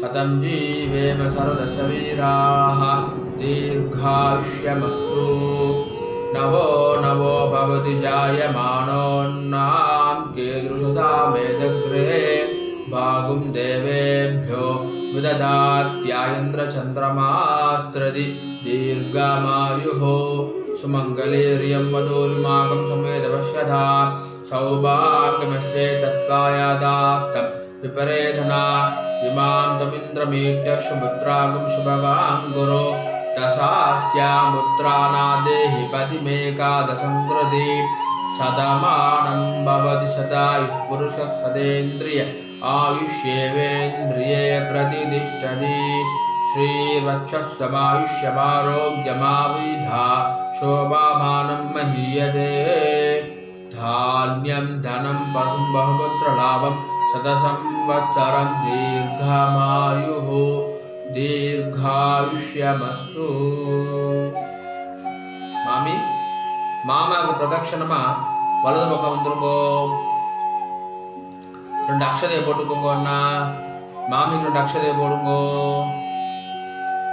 சதம் ஜீவேம சரதஸ்ய வீராः தீர்காயுஷ்யமஸ்து. நவோ நவோ பவதி ஜாயமானோன்னாம் கீதృశதா மேதக்ரே பாகும் தேவேभ्यो விததாத்யாயந்திர சந்திரமாஸ்திரதி தீர்காமாயுः சுமங்கலேரியம் வதோருமாகம் சமேதவஷ்யதா சௌபாகியமஸ்யே தத்வாயாதாஸ்தம் விபரேதனா இமாம் தமிந்திரமீட்ய சுபத்ராகும் சுபவாங்குரு தசாஸ்யாமுத்ராநாதேஹி பதிமேகாதசங்கிருதி சதமானம் பவதி சதாயுः புருஷः சதேந்திரிய ஆயுஷ்யேவேந்திரியே பிரதிதிஷ்டதி. ஸ்ரீவத்சமாயுஷ்யமாரோग्यमाविधा शोभामानं महीयते. धान्यं धनं पशुं बहुपुत्रलाभं शतसंवत्सरं दीर्घमायुः दीर्घायुष्यमस्तु. மாமி மாமாவுக்கு பிரதட்சணமா வலது பக்கம் வந்துருங்கோ. 2 அக்ஷதையை போட்டுக்கோங்க அண்ணா. மாமிக்கு 2 அக்ஷதையை போடுங்கோ.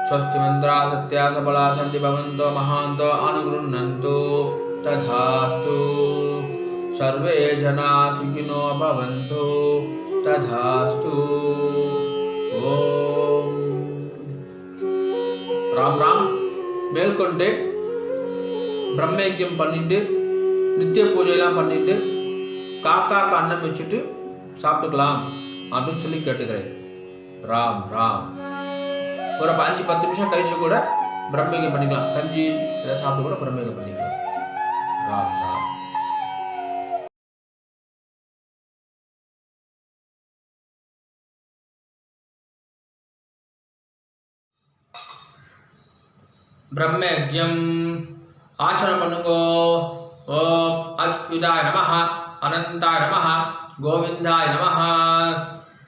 स्वस्ति मंत्रा सत्या सबला सन्ति भवन्तो महान्तो अनुगृह्णन्तु तथास्तु सर्वे जना सुखिनो भवन्तु तथास्तु ओम राम राम மேல்கொண்டு பிரம்மயஜ்யம் பண்ணிட்டு நித்திய பூஜையெல்லாம் பண்ணிட்டு காக்காக்கு அன்னம் வச்சுட்டு சாப்பிட்டுக்கலாம் அப்படின்னு சொல்லி கேட்டுக்கிறேன். ராம் ராம். ஒரு 5-10 நிமிஷம் கழிச்சு கூட பிரம்மயஜ்யம் பண்ணிக்கலாம். கஞ்சி ஏதாவது சாப்பிட்டு கூட பிரம்மயஜ்யம் பண்ணிக்கலாம். ராம் ராம். பிரம்மயஜ்யம் ஆச்சரணம் பண்ணுங்கோ. ஓம் அச்சுதாய நமஹ, அனந்தாய நமஹ, கோவிந்தாய நமஹ.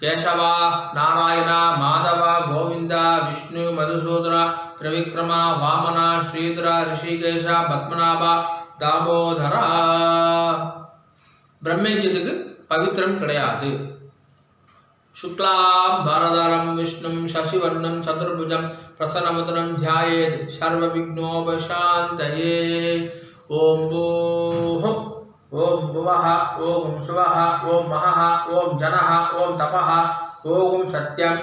கேசவ நாராயண மாதவ கோவிந்த விஷ்ணு மதுசூதன திரிவிக்ரம வாமன ஸ்ரீதர ரிஷிகேஷ பத்மநாப தாமோதர. பிரம்மயஜ்யத்துக்கு பவித்திரம் கிடையாது. शुक्लां भरधरं विष्णुं शशिवर्णं चतुर्भुजं प्रसन्नवदनं ध्यायेत् सर्वविघ्नोपशान्तये. ॐ भूः ॐ भुवः ॐ सुवः ॐ महः ॐ जनः ॐ तपः ॐ सत्यम्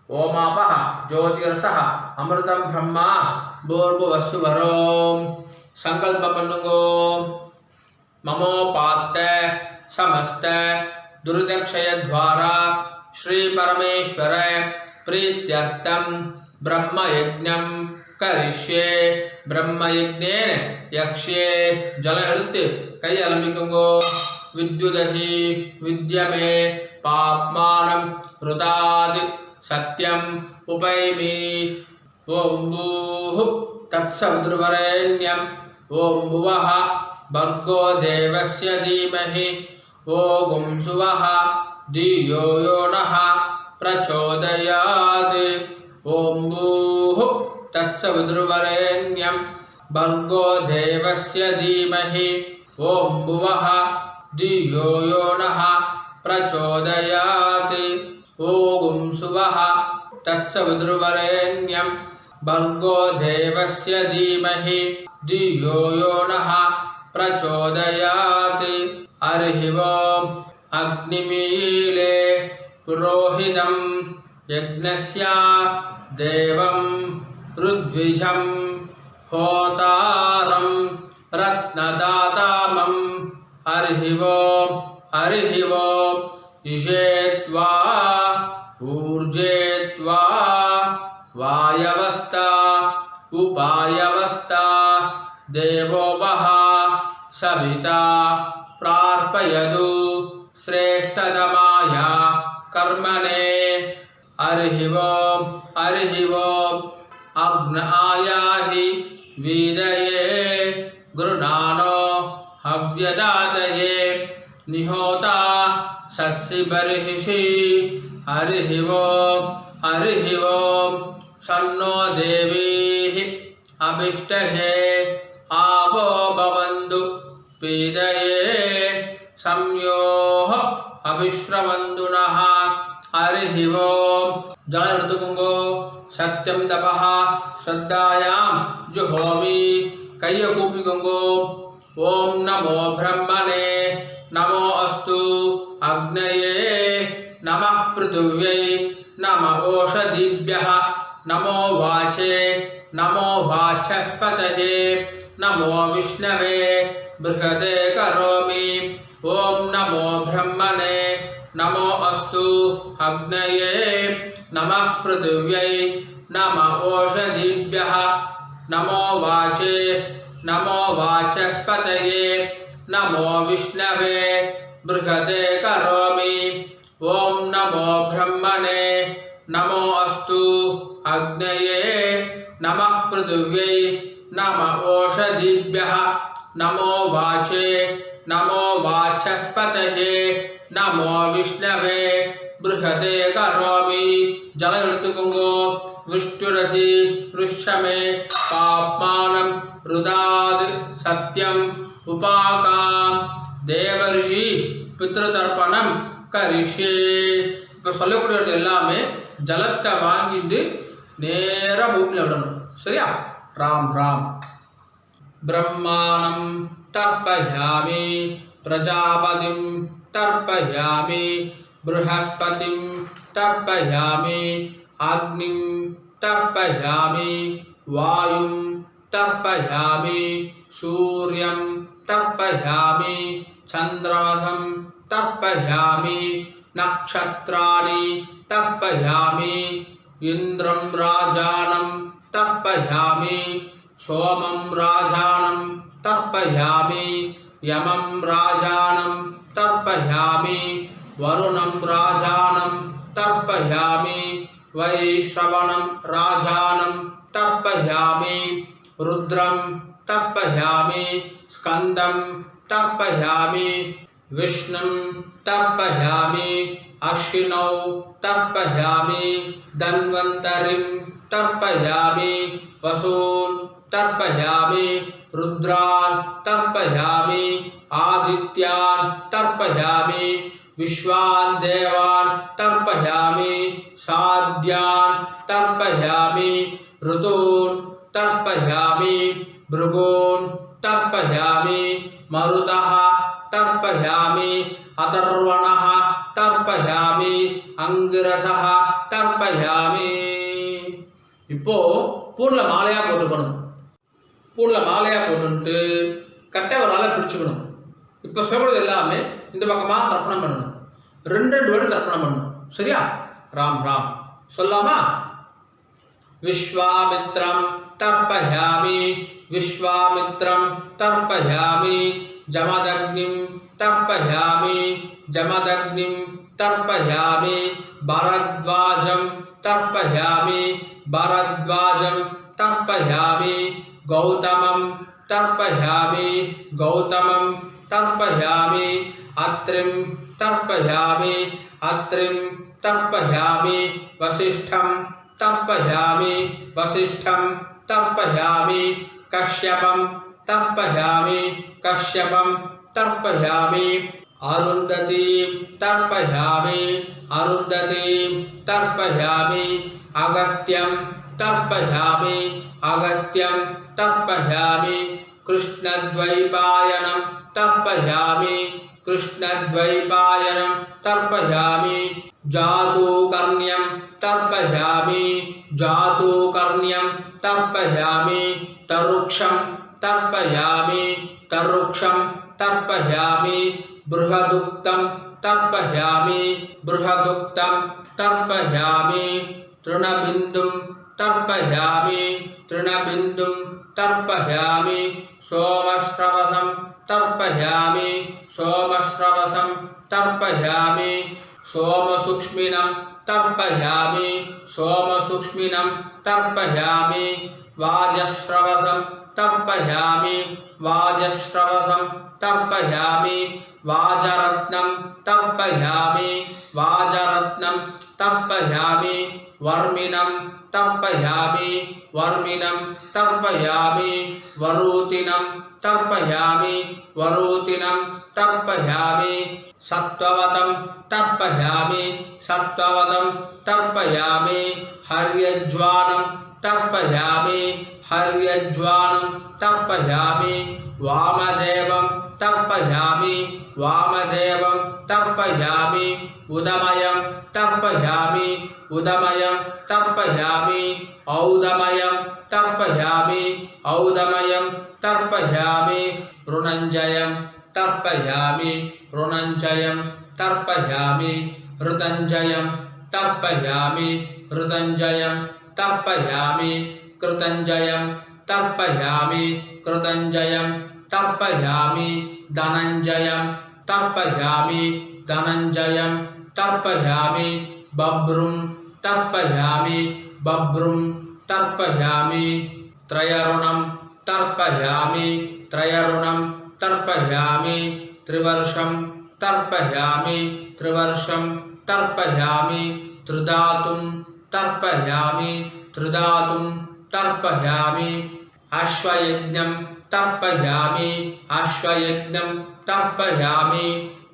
ॐ आपः ज्योतिरसः अमृतं ब्रह्मा भूर्भुवस्सुवरों. संकल्प பண்ணுங்கோ. ममोपात्त समस्त दुर्दक्षय द्वारा श्री परमेश्वर प्रीत्यर्थम ब्रह्मयज्ञं करिष्ये. ब्रह्मयज्ञेन यक्ष्ये. जल எடுத்து கை அலம்பிக்குங்கோ. विद्युदसि विद्यमे पाप्मानं रुदाद सत्यम उपैमि. ओम भूः तत्सवितुर्वरेण्यं ओम भुवः भर्गो देवस्य धीमहि ओम सुवः धियो यो नः प्रचोदयात्. ओम भूः तत्सवितुर्वरेण्यं भर्गो देवस्य धीमहि ओम भुवः धियो यो नः प्रचोदयात्. ओम सुवः तत्सवितुर्वरेण्यं भर्गो देवस्य धीमहि धियो यो नः प्रचोदयात्. हरिः ओम्. अग्निमीले पुरोहितं यज्ञस्य देवं ऋद्विजं होतारं रत्नदातामं. हरिः ओम्. हरिः ओम्. इषेत्वा ऊर्जेत्वा वायवस्था उपायवस्था देवो वः सविता प्रार्पयतु श्रेष्ठतमाय कर्मणे. हरिः ओम्. हरिः ओम्. अग्न आयाहि वीदये गृणानो हव्यदातये निहोता सत्सि बर्हिषि. हरिः ओम्. हरिः ओम्. सन्नो देवीः अभिष्टहे आवो भवन्तु पीदये संयोः अभिश्रवन्तु नः. हरिः ओम्. जल எடுத்துக்கோங்கோ. சத்யம் தபஹ ஸ்ரத்தாயாம் ஜுஹோமி. கையை கூப்பிக்கோங்கோ. ஓம் நமோ பிரம்மணே நமோ அஸ்து அக்னயே நமः பிருதிவ்யை நம ஓஷதிभ्यः नमो वाचे नमो वाचस्पतये नमो विष्णवे बृहदे करोमि. ओम नमो ब्रह्मणे नमो अस्तु अग्नये नमः पृथिव्यै नमः ओषधीभ्यः नमो वाचे नमो वाचस्पतये नमो विष्णवे बृहदे करोमि. ओम नमो ब्रह्मणे नमो अस्तु अग्नये नमः पृथिव्यै नमः ओषधीभ्यः नमो वाचे नमो वाचस्पतये नमो विष्णवे बृहदे करोमि. जल எடுத்துக்கோங்கோ. विष्णुरसि पृष्ठमे पाप्मानं रुदाद सत्यम उपाकां देवर्षि पितृतर्पणं கரிஷே. இப்போ சொல்லக்கூடியது எல்லாமே ஜலத்தை வாங்கிட்டு நேராக பூமியில் விடணும். சரியா? ராம் ராம். பிரம்மாணம் தர்ப்பயாமி பிரஜாபதிம் தர்ப்பயாமி ப்ருஹஸ்பதிம் தர்ப்பயாமி அக்னிம் தர்ப்பயாமி வாயும் தர்ப்பயாமி சூர்யம் தர்ப்பயாமி சந்திரமசம் தர்ப்பயாமி நக்ஷத்ராணி தர்ப்பயாமி இந்திரம் ராஜானம் தர்ப்பயாமி சோமம் ராஜானம் தர்ப்பயாமி யமம் ராஜானம் தர்ப்பயாமி வருணம் ராஜானம் தர்ப்பயாமி வைஷ்ரவணம் ராஜானம் தர்ப்பயாமி ருத்ரம் தர்ப்பயாமி ஸ்கந்தம் தர்ப்பயாமி விஷ்ணும் தர்ப்பயாமி அஸ்வினौ தர்ப்பயாமி தன்வந்தரிம் தர்ப்பயாமி வசூன் தர்ப்பயாமி ருத்ரான் தர்ப்பயாமி ஆதித்யான் தர்ப்பயாமி விஸ்வான் தேவான் தர்ப்பயாமி சாத்யான் தர்ப்பயாமி ருதூன் தர்ப்பயாமி भृगून् तर्पयामि मरुतः तर्पयामि अथर्वणः तर्पयामि अंगिरसः तर्पयामि. இப்போ பூர்ல மாலையா போட்டுக்கணும். பூர்ல மாலையா போட்டுட்டு கட்டை ஒரு நாளை பிடிச்சுக்கணும். இப்போ சொல்றது எல்லாமே இந்த பக்கமா தர்ப்பணம் பண்ணணும். ரெண்டு வாட்டி தர்ப்பணம் பண்ணணும். சரியா? ராம் ராம் சொல்லாமா? விஸ்வாமித்ரம் तर्पयामि विश्वामित्रं तर्पयामि जमदग्निं तर्पयामि जमदग्निं तर्पयामि भरद्वाजं तर्पयामि भरद्वाजं तर्पयामि गौतमं तर्पयामि गौतमं तर्पयामि अत्रिं तर्पयामि अत्रिं तर्पयामि वसिष्ठं तर्पयामि वसिष्ठं तर्पयामि कश्यपं तर्पयामि कश्यपं तर्पयामि अरुन्धतीं तर्पयामि अरुन्धतीं तर्पयामि अगस्त्यं तर्पयामि अगस्त्यं तर्पयामि कृष्णद्वैपायनं तर्पयामि कृष्णद्वैपायनं तर्पयामि जातूकर्ण्यं तर्पयामि जातूकर्ण्यं तर्पयामि तरुक्षं तर्पयामि तरुक्षं तर्पयामि बृहदुक्तं तर्पयामि बृहदुक्तं तर्पयामि तृणबिन्दुं तर्पयामि तृणबिन्दुं तर्पयामि सोमश्रवसं तर्पयामि सोमश्रवसं तर्पयामि सोमसूक्ष्मिनं तर्पयामि सोमसूक्ष्मिनं तर्पयामि वाजश्रवसं तर्पयामि वाजश्रवसं तर्पयामि वाजरत्नं तर्पयामि वाजरत्नं तर्पयामि वर्मिनं तर्पयामि वर्मिनं तर्पयामि वरूतिनं तर्पयामि वरूतिनं तर्पयामि सत्त्ववतं तर्पयामि सत्त्ववतं तर्पयामि हर्यज्वानं तर्पयामि हर्यज्वानं तर्पयामि वामदेवं तर्पयामि वामदेवं तर्पयामि उदमयं तर्पयामि उदमयं तर्पयामि औदमयं तर्पयामि औदमयं तर्पयामि ऋणञ्जयं तर्पयामि ऋणञ्जयं तर्पयामि ऋतञ्जयं तर्पयामि ऋतञ्जयं तर्पयामि कृतञ्जयं तर्पयामि कृतञ्जयं तर्पयामि धनञ्जयं तर्पयामि धनञ्जयं तर्पयामि बभ्रुं तर्पयामि बभ्रुं तर्पयामि त्रयरुणं तर्पयामि त्रयरुणं तर्पयामि त्रिवर्षं तर्पयामि त्रिवर्षं तर्पयामि त्रिधातुं तर्पयामि त्रिधातुं तर्पयामि अश्वयज्ञं तर्पयामि अश्वयज्ञं तर्पयामि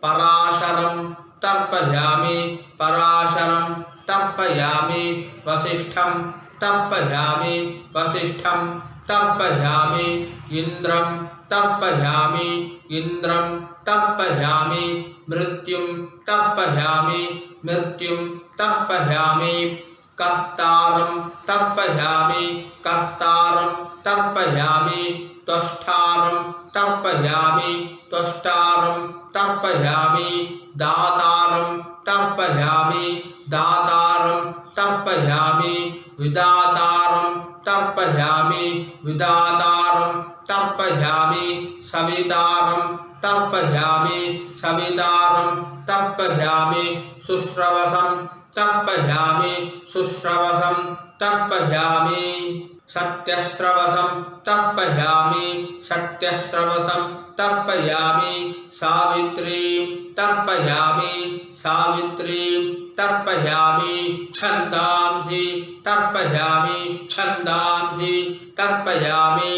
पराशरं तर्पयामि पराशरं तर्पयामि वसिष्ठं तर्पयामि वसिष्ठं तर्पयामि इन्द्रं तर्पयामि इन्द्रं तर्पयामि मृत्युं तर्पयामि मृत्युं तर्पयामि कर्तारं तर्पयामि कर्तारं तर्पयामि त्वष्टारं तर्पयामि त्वष्टारं तर्पयामि दातारं तर्पयामि दातारं तर्पयामि विदातारं तर्पयामि विदातारं तर्पयामि सवितारं तर्पयामि सवितारं तर्पयामि शुश्रवसं तर्पयामि शुश्रवसं तर्पयामि सत्यश्रवसं तर्पयामि सत्यश्रवसं तर्पयामि सावित्रीं तर्पयामि सावित्रीं तर्पयामि छन्दांसि तर्पयामि छन्दांसि तर्पयामि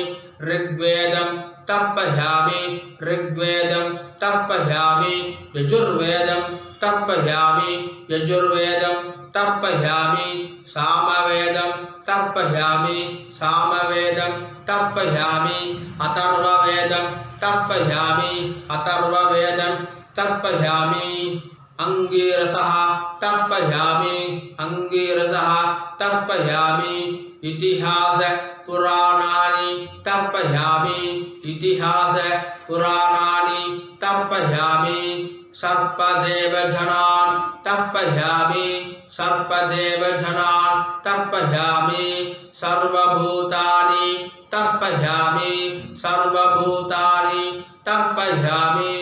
ऋग्वेदं तर्पयामि ऋग्वेदं तर्पयामि यजुर्वेदं तर्पयामि यजुर्वेदं तर्पयामि सामवेदं तर्पयामि सामवेदं तर्पयामि अथर्ववेदं तर्पयामि अथर्ववेदं तर्पयामि अंगीरसः तर्पयामि अंगीरसः तर्पयामि इतिहास पुराणानि तर्पयामि इतिहास पुराणानि तर्पयामि सर्पदेवजनान् तर्पयामि सर्पदेवजनान् तर्पयामि सर्वभूतानि तर्पयामि सर्वभूतानि तर्पयामि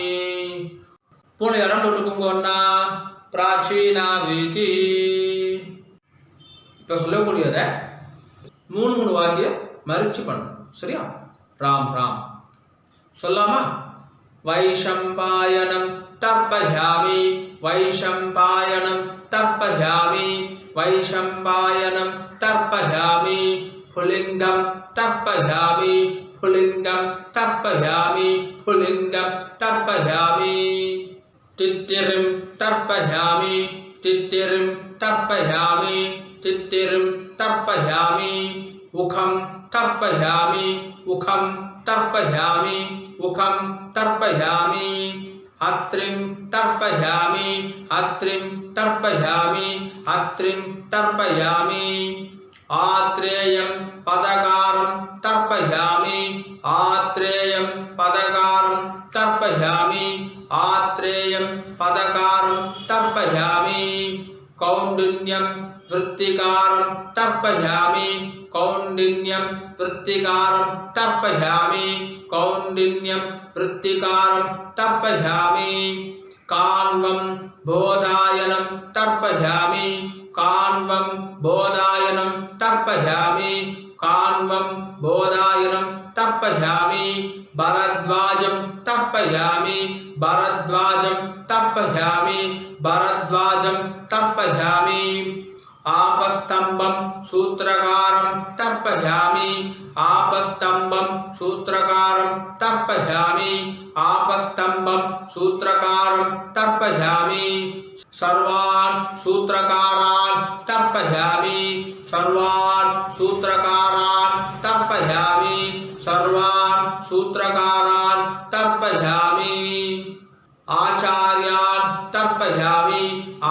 पूर्ण इடம் போட்டுக்கோங்கன்னா பிராச்சீனா வீதி இப்போ சொல்லக்கூடியதை மூணு வாக்கியம் மறிச்சு பண்ணணும் சரியா ராம் ராம் சொல்லாமா வைஷம்பாயனம் तर्पयामि वैशम्पायनं तर्पयामि वैशम्पायनं तर्पयामि पुलिङ्गं तर्पयामि पुलिङ्गं तर्पयामि पुलिङ्गं तर्पयामि तित्तिरिं तर्पयामि तित्तिरिं तर्पयामि तित्तिरिं तर्पयामि उखं तर्पयामि उखं तर्पयामि उखं तर्पयामि अत्रिं तर्पयामि अत्रिं तर्पयामि अत्रिं तर्पयामि आत्रेयं पदकारं तर्पयामि आत्रेयं पदकारं तर्पयामि आत्रेयं पदकारं तर्पयामि कौण्डिन्यं वृत्तिकारं तर्पयामि कौण्डिन्यं वृत्तिकारं तर्पयामि कौण्डिन्यं वृत्तिकारं तर्पयामि कान्वं बोधायनं तर्पयामि कान्वं बोधायनं तर्पयामि कान्वं बोधायनं तर्पयामि भरद्वाजं तर्पयामि भरद्वाजं तर्पयामि भरद्वाजं तर्पयामि आपस्तंभं सूत्रकारं तर्पयामि आपस्तंभं सूत्रकारं तर्पयामि आपस्तंभं सूत्रकारं तर्पयामि सर्वान् सूत्रकारान् तर्पयामि सर्वान् सूत्रकारान् तर्पयामि सर्वान् सूत्रकारान् तर्पयामि आचार्यान् तर्पयामि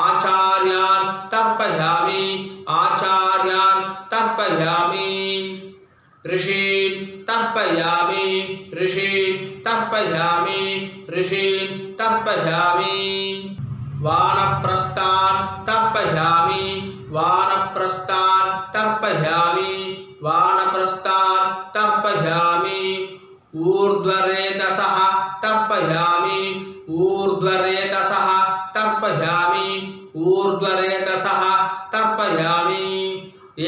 आचार्यान् तर्पयामि आचार्यान् तर्पयामि ऋषीन् तर्पयामि ऋषीन् तर्पयामि ऋषीन् तर्पयामि वानप्रस्थान् तर्पयामि वानप्रस्थान् तर्पयामि वानप्रस्थान् तर्पयामि ऊर्ध्वरेतसः तर्पयामि ऊर्ध्वरेतसः तर्पयामि ऊर्ध्वरेतसः तर्पयामि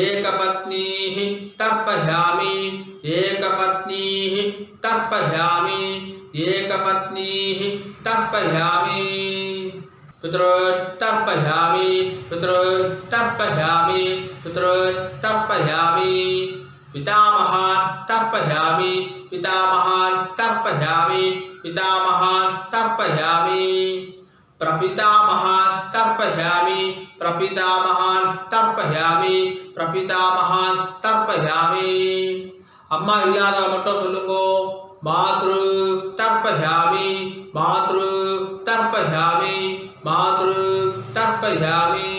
एकपत्नीः तर्पयामि एकपत्नीः तर्पयामि एकपत्नीः तर्पयामि पितॄन् तर्पयामि पितॄन् तर्पयामि पितॄन् तर्पयामि पितामहान् तर्पयामि पितामहान् तर्पयामि पितामहान् तर्पयामि प्रपितामहान् तर्पयामि प्रपितामहान् तर्पयामि प्रपितामहान् तर्पयामि अम्मा इल्लादव मट्टुम सोल्लुंगो मातृ तर्पयामि मातृ तर्पयामि मातृ तर्पयामि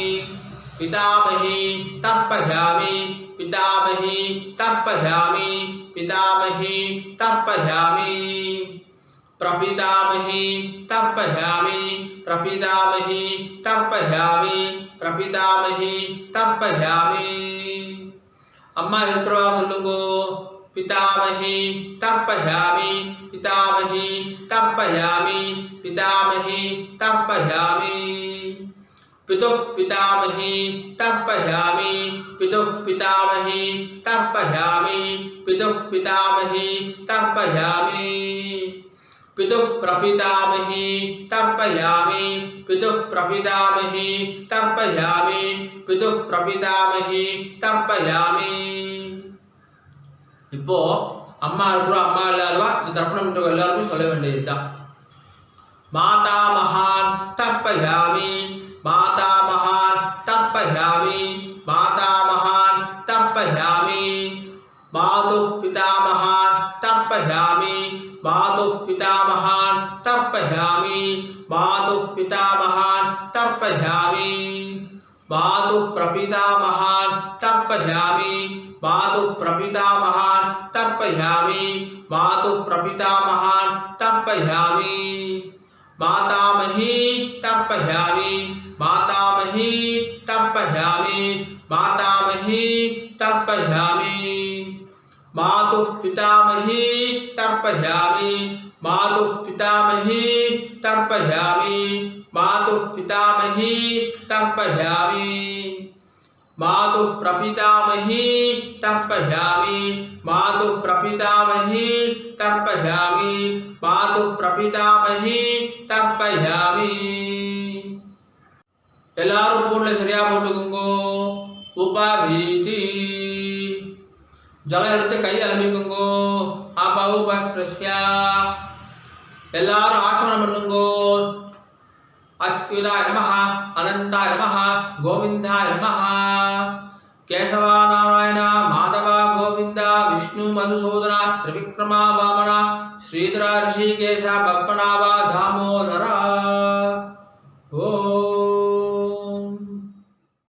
पितामही तर्पयामि पितामही तर्पयामि पितामही तर्पयामि प्रपितामही तर्पयामि प्रपितामही तर्पयामि प्रपितामही तर्पयामि अम्मा इल्त्रवा सोल्लुंगो पितामही तर्पयामि पितामही तर्पयामि पितामही तर्पयामि पितुः पितामही तर्पयामि पितुः पितामही तर्पयामि पितुः पितामही तर्पयामि पितुः प्रपितामही तर्पयामि पितुः प्रपितामही तर्पयामि पितुः प्रपितामही तर्पयामि இப்போ அம்மா இருக்கிற அம்மா இல்லாதவா இந்த தர்ப்பணம் பண்றவங்க எல்லாருமே சொல்ல வேண்டியதுதான் मातामहान् तर्पयामि मातामहान् तर्पयामि मातामहान् तर्पयामि मातुः पितामहान् तर्पयामि मातुः पितामहान् तर्पयामि मातुः पितामहान् तर्पयामि मातुः प्रपितामहान् तर्पयामि मातुः प्रपितामहान् तर्पयामि मातुः प्रपितामहान् तर्पयामि मातामही तर्पयामि मातामही तर्पयामि मातामही तर्पयामि मातुः पितामही तर्पयामि मातुः पितामही तर्पयामि मातुः पितामही तर्पयामि मातुः प्रपितामही तर्पयामि मातुः प्रपितामही तर्पयामि मातुः प्रपितामही तर्पयामि எல்லாரும் பூன்ல சரியா போட்டுக்குங்கோ உபாதீதி ஜலம் எடுத்து கை அலம்பிக்குங்கோ ஆபா உபஸ்பிரஸ்யா எல்லாரும் ஆசமனம் பண்ணுங்கோ अच्युताय नमः अनंताय नमः गोविंदाय नमः केशव नारायण माधव गोविंद विष्णु मधुसूदन त्रिविक्रमा वामन श्रीधर ऋषिकेश बप्पनाव दामोदर ओ